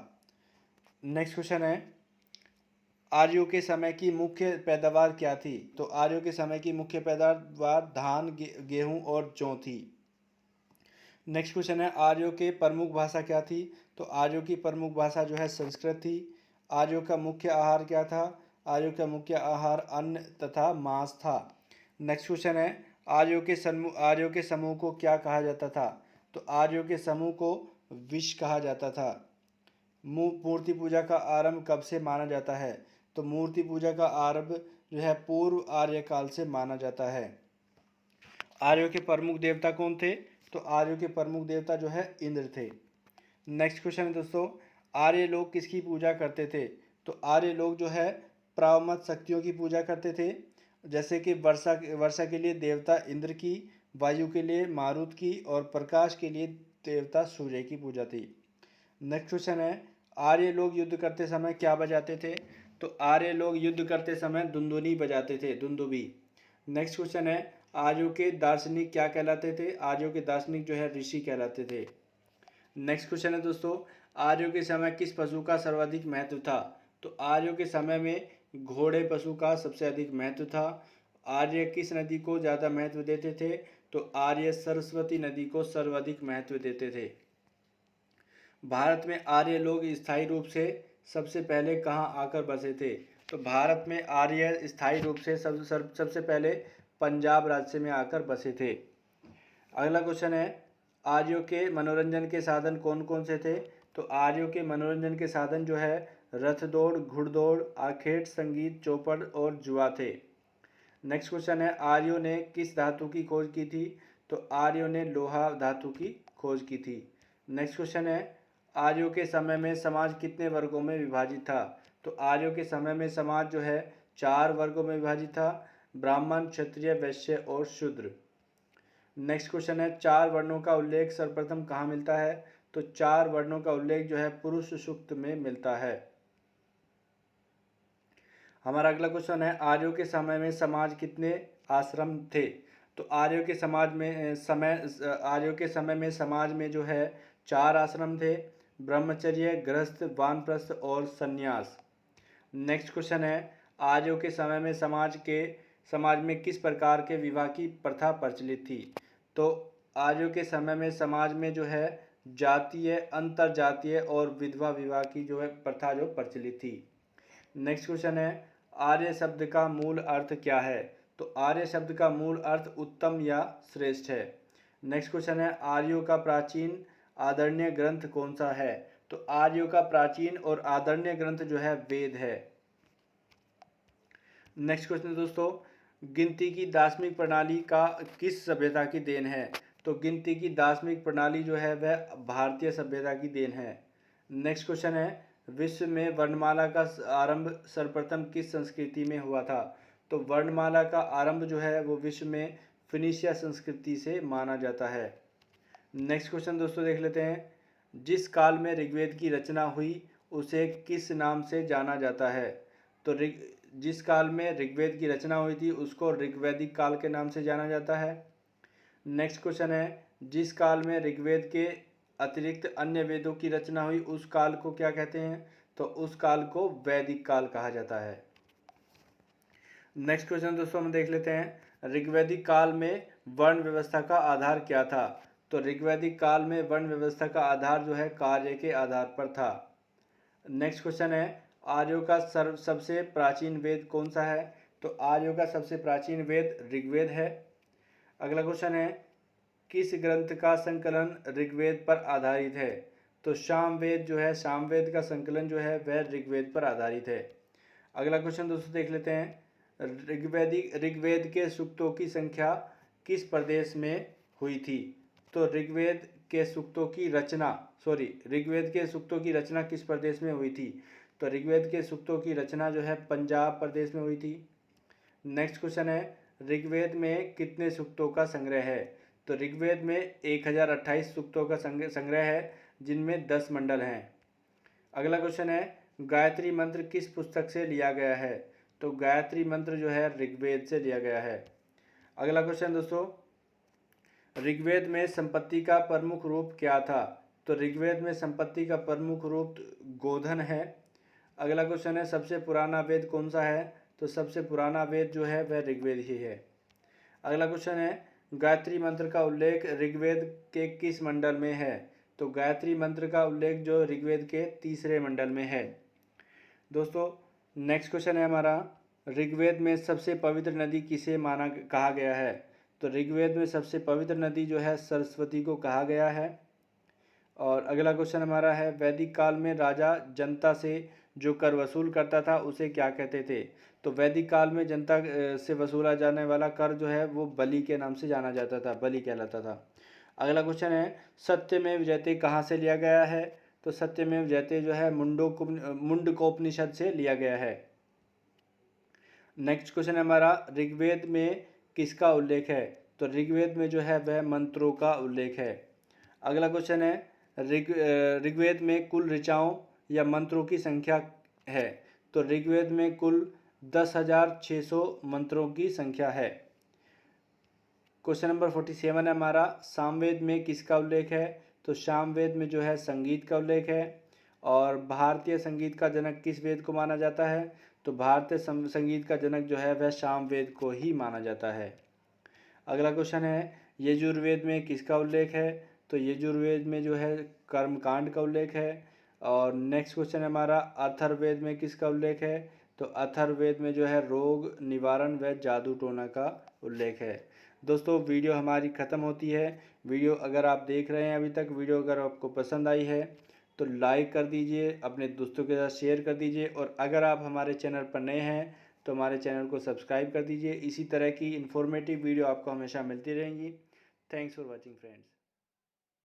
नेक्स्ट क्वेश्चन है, आर्यों के समय की मुख्य पैदावार क्या थी? तो आर्यों के समय की मुख्य पैदावार धान, गेहूं और जौ थी। नेक्स्ट क्वेश्चन है, आर्यों के प्रमुख भाषा क्या थी? तो आर्यों की प्रमुख भाषा जो है संस्कृत थी। आर्यों का मुख्य आहार क्या था? आर्यों का मुख्य आहार अन्न तथा मांस था। नेक्स्ट क्वेश्चन है, आर्यों के समूह को क्या कहा जाता था? तो आर्यों के समूह को विश कहा जाता था। मूर्ति पूजा का आरंभ कब से माना जाता है? तो मूर्ति पूजा का आरंभ जो है पूर्व आर्य काल से माना जाता है। आर्यों के प्रमुख देवता कौन थे? तो आर्यों के प्रमुख देवता जो है इंद्र थे। नेक्स्ट क्वेश्चन है दोस्तों, आर्य लोग किसकी पूजा करते थे? तो आर्य लोग जो है प्रावमत शक्तियों की पूजा करते थे, जैसे कि वर्षा के लिए देवता इंद्र की, वायु के लिए मारुत की और प्रकाश के लिए देवता सूर्य की पूजा थी। नेक्स्ट क्वेश्चन है, आर्य लोग युद्ध करते समय क्या बजाते थे? तो आर्य लोग युद्ध करते समय दुंदुनी बजाते थे, दुंदुबी। नेक्स्ट क्वेश्चन है, आर्यों के दार्शनिक क्या कहलाते थे? आर्यों के दार्शनिक जो है ऋषि कहलाते थे। नेक्स्ट क्वेश्चन है दोस्तों, आर्यों के समय किस पशु का सर्वाधिक महत्व था? तो आर्यों के समय में घोड़े पशु का सबसे अधिक महत्व था। आर्य किस नदी को ज़्यादा महत्व देते थे? तो आर्य सरस्वती नदी को सर्वाधिक महत्व देते थे। भारत में आर्य लोग स्थायी रूप से सबसे पहले कहाँ आकर बसे थे? तो भारत में आर्य स्थायी रूप से सबसे पहले पंजाब राज्य में आकर बसे थे। अगला क्वेश्चन है, आर्यों के मनोरंजन के साधन कौन कौन से थे? तो आर्यों के मनोरंजन के साधन जो है रथ दौड़, घुड़दौड़, आखेट, संगीत, चौपड़ और जुआ थे। नेक्स्ट क्वेश्चन है, आर्यों ने किस धातु की खोज की थी? तो आर्यों ने लोहा धातु की खोज की थी। नेक्स्ट क्वेश्चन है, आर्यों के समय में समाज कितने वर्गों में विभाजित था? तो आर्यों के समय में समाज जो है 4 वर्गों में विभाजित था, ब्राह्मण, क्षत्रिय, वैश्य और शूद्र। नेक्स्ट क्वेश्चन है, 4 वर्णों का उल्लेख सर्वप्रथम कहाँ मिलता है? तो 4 वर्णों का उल्लेख जो है पुरुष सूक्त में मिलता है। हमारा अगला क्वेश्चन है, आर्यों के समय में समाज कितने आश्रम थे? तो आर्यों के समय में समाज में जो है 4 आश्रम थे, ब्रह्मचर्य, गृहस्थ, वानप्रस्थ और संन्यास। नेक्स्ट क्वेश्चन है, आर्यों के समय में समाज में किस प्रकार के विवाह की प्रथा प्रचलित थी? तो आर्यों के समय में समाज में जो है जातीय, अंतर जातीय और विधवा विवाह की जो है प्रथा जो प्रचलित थी। नेक्स्ट क्वेश्चन है, आर्य शब्द का मूल अर्थ क्या है? तो आर्य शब्द का मूल अर्थ उत्तम या श्रेष्ठ है। नेक्स्ट क्वेश्चन है, आर्यों का प्राचीन आदरणीय ग्रंथ कौन सा है? तो आर्यों का प्राचीन और आदरणीय ग्रंथ जो है वेद है। नेक्स्ट क्वेश्चन दोस्तों, गिनती की दार्शनिक प्रणाली का किस सभ्यता की देन है? तो गिनती की दार्शनिक प्रणाली जो है वह भारतीय सभ्यता की देन है। नेक्स्ट क्वेश्चन है, विश्व में वर्णमाला का आरंभ सर्वप्रथम किस संस्कृति में हुआ था? तो वर्णमाला का आरंभ जो है वो विश्व में फिनिशिया संस्कृति से माना जाता है। नेक्स्ट क्वेश्चन दोस्तों देख लेते हैं, जिस काल में ऋग्वेद की रचना हुई उसे किस नाम से जाना जाता है? तो जिस काल में ऋग्वेद की रचना हुई थी उसको ऋग्वैदिक काल के नाम से जाना जाता है। नेक्स्ट क्वेश्चन है, जिस काल में ऋग्वेद के अतिरिक्त अन्य वेदों की रचना हुई उस काल को क्या कहते हैं? तो उस काल को वैदिक काल कहा जाता है। नेक्स्ट क्वेश्चन दोस्तों हम देख लेते हैं, ऋग्वैदिक काल में वर्ण व्यवस्था का आधार क्या था? तो ऋग्वैदिक काल में वर्ण व्यवस्था का आधार जो है कार्य के आधार पर था। नेक्स्ट क्वेश्चन है, आर्यों का सबसे प्राचीन वेद कौन सा है? तो आर्यों का सबसे प्राचीन वेद ऋग्वेद है। अगला क्वेश्चन है, किस ग्रंथ का संकलन ऋग्वेद पर आधारित है? तो सामवेद जो है, सामवेद का संकलन जो है वह ऋग्वेद पर आधारित है। अगला क्वेश्चन दोस्तों देख लेते हैं, ऋग्वेद के सूक्तों की संख्या किस प्रदेश में हुई थी? तो ऋग्वेद के सूक्तों की रचना किस प्रदेश में हुई थी? तो ऋग्वेद के सूक्तों की रचना जो है पंजाब प्रदेश में हुई थी। नेक्स्ट क्वेश्चन है, ऋग्वेद में कितने सूक्तों का संग्रह है? तो ऋग्वेद में 1028 सूक्तों का संग्रह है, जिनमें 10 मंडल हैं। अगला क्वेश्चन है, गायत्री मंत्र किस पुस्तक से लिया गया है? तो गायत्री मंत्र जो है ऋग्वेद से लिया गया है। अगला क्वेश्चन दोस्तों, ऋग्वेद में संपत्ति का प्रमुख रूप क्या था? तो ऋग्वेद में संपत्ति का प्रमुख रूप गोधन है। अगला क्वेश्चन है, सबसे पुराना वेद कौन सा है? तो सबसे पुराना वेद जो है वह ऋग्वेद ही है। अगला क्वेश्चन है, गायत्री मंत्र का उल्लेख ऋग्वेद के किस मंडल में है? तो गायत्री मंत्र का उल्लेख जो ऋग्वेद के 3रे मंडल में है। दोस्तों नेक्स्ट क्वेश्चन है हमारा, ऋग्वेद में सबसे पवित्र नदी किसे कहा गया है? तो ऋग्वेद में सबसे पवित्र नदी जो है सरस्वती को कहा गया है। और अगला क्वेश्चन हमारा है, वैदिक काल में राजा जनता से जो कर वसूल करता था उसे क्या कहते थे? तो वैदिक काल में जनता से वसूला जाने वाला कर जो है वो बलि के नाम से जाना जाता था, बलि कहलाता था। अगला क्वेश्चन है, सत्यमेव जयते कहाँ से लिया गया है? तो सत्यमेव जयते जो है मुंडकोपनिषद से लिया गया है। नेक्स्ट क्वेश्चन है हमारा, ऋग्वेद में किसका उल्लेख है? तो ऋग्वेद में जो है वह मंत्रों का उल्लेख है। अगला क्वेश्चन है, ऋग्वेद में कुल ऋचाओं या मंत्रों की संख्या है? तो ऋग्वेद में कुल 10,600 मंत्रों की संख्या है। क्वेश्चन नंबर 47 है हमारा, सामवेद में किसका उल्लेख है? तो सामवेद में जो है संगीत का उल्लेख है। और भारतीय संगीत का जनक किस वेद को माना जाता है? तो भारतीय संगीत का जनक जो है वह सामवेद को ही माना जाता है। अगला क्वेश्चन है, यजुर्वेद में किसका उल्लेख है? तो यजुर्वेद में जो है कर्मकांड का उल्लेख है। और नेक्स्ट क्वेश्चन है हमारा, अथर्ववेद में किसका उल्लेख है? तो अथर्ववेद में जो है रोग निवारण व जादू टोना का उल्लेख है। दोस्तों वीडियो हमारी ख़त्म होती है। वीडियो अगर आप देख रहे हैं अभी तक, वीडियो अगर आपको पसंद आई है तो लाइक कर दीजिए, अपने दोस्तों के साथ शेयर कर दीजिए। और अगर आप हमारे चैनल पर नए हैं तो हमारे चैनल को सब्सक्राइब कर दीजिए। इसी तरह की इन्फॉर्मेटिव वीडियो आपको हमेशा मिलती रहेंगी। Thanks for watching friends.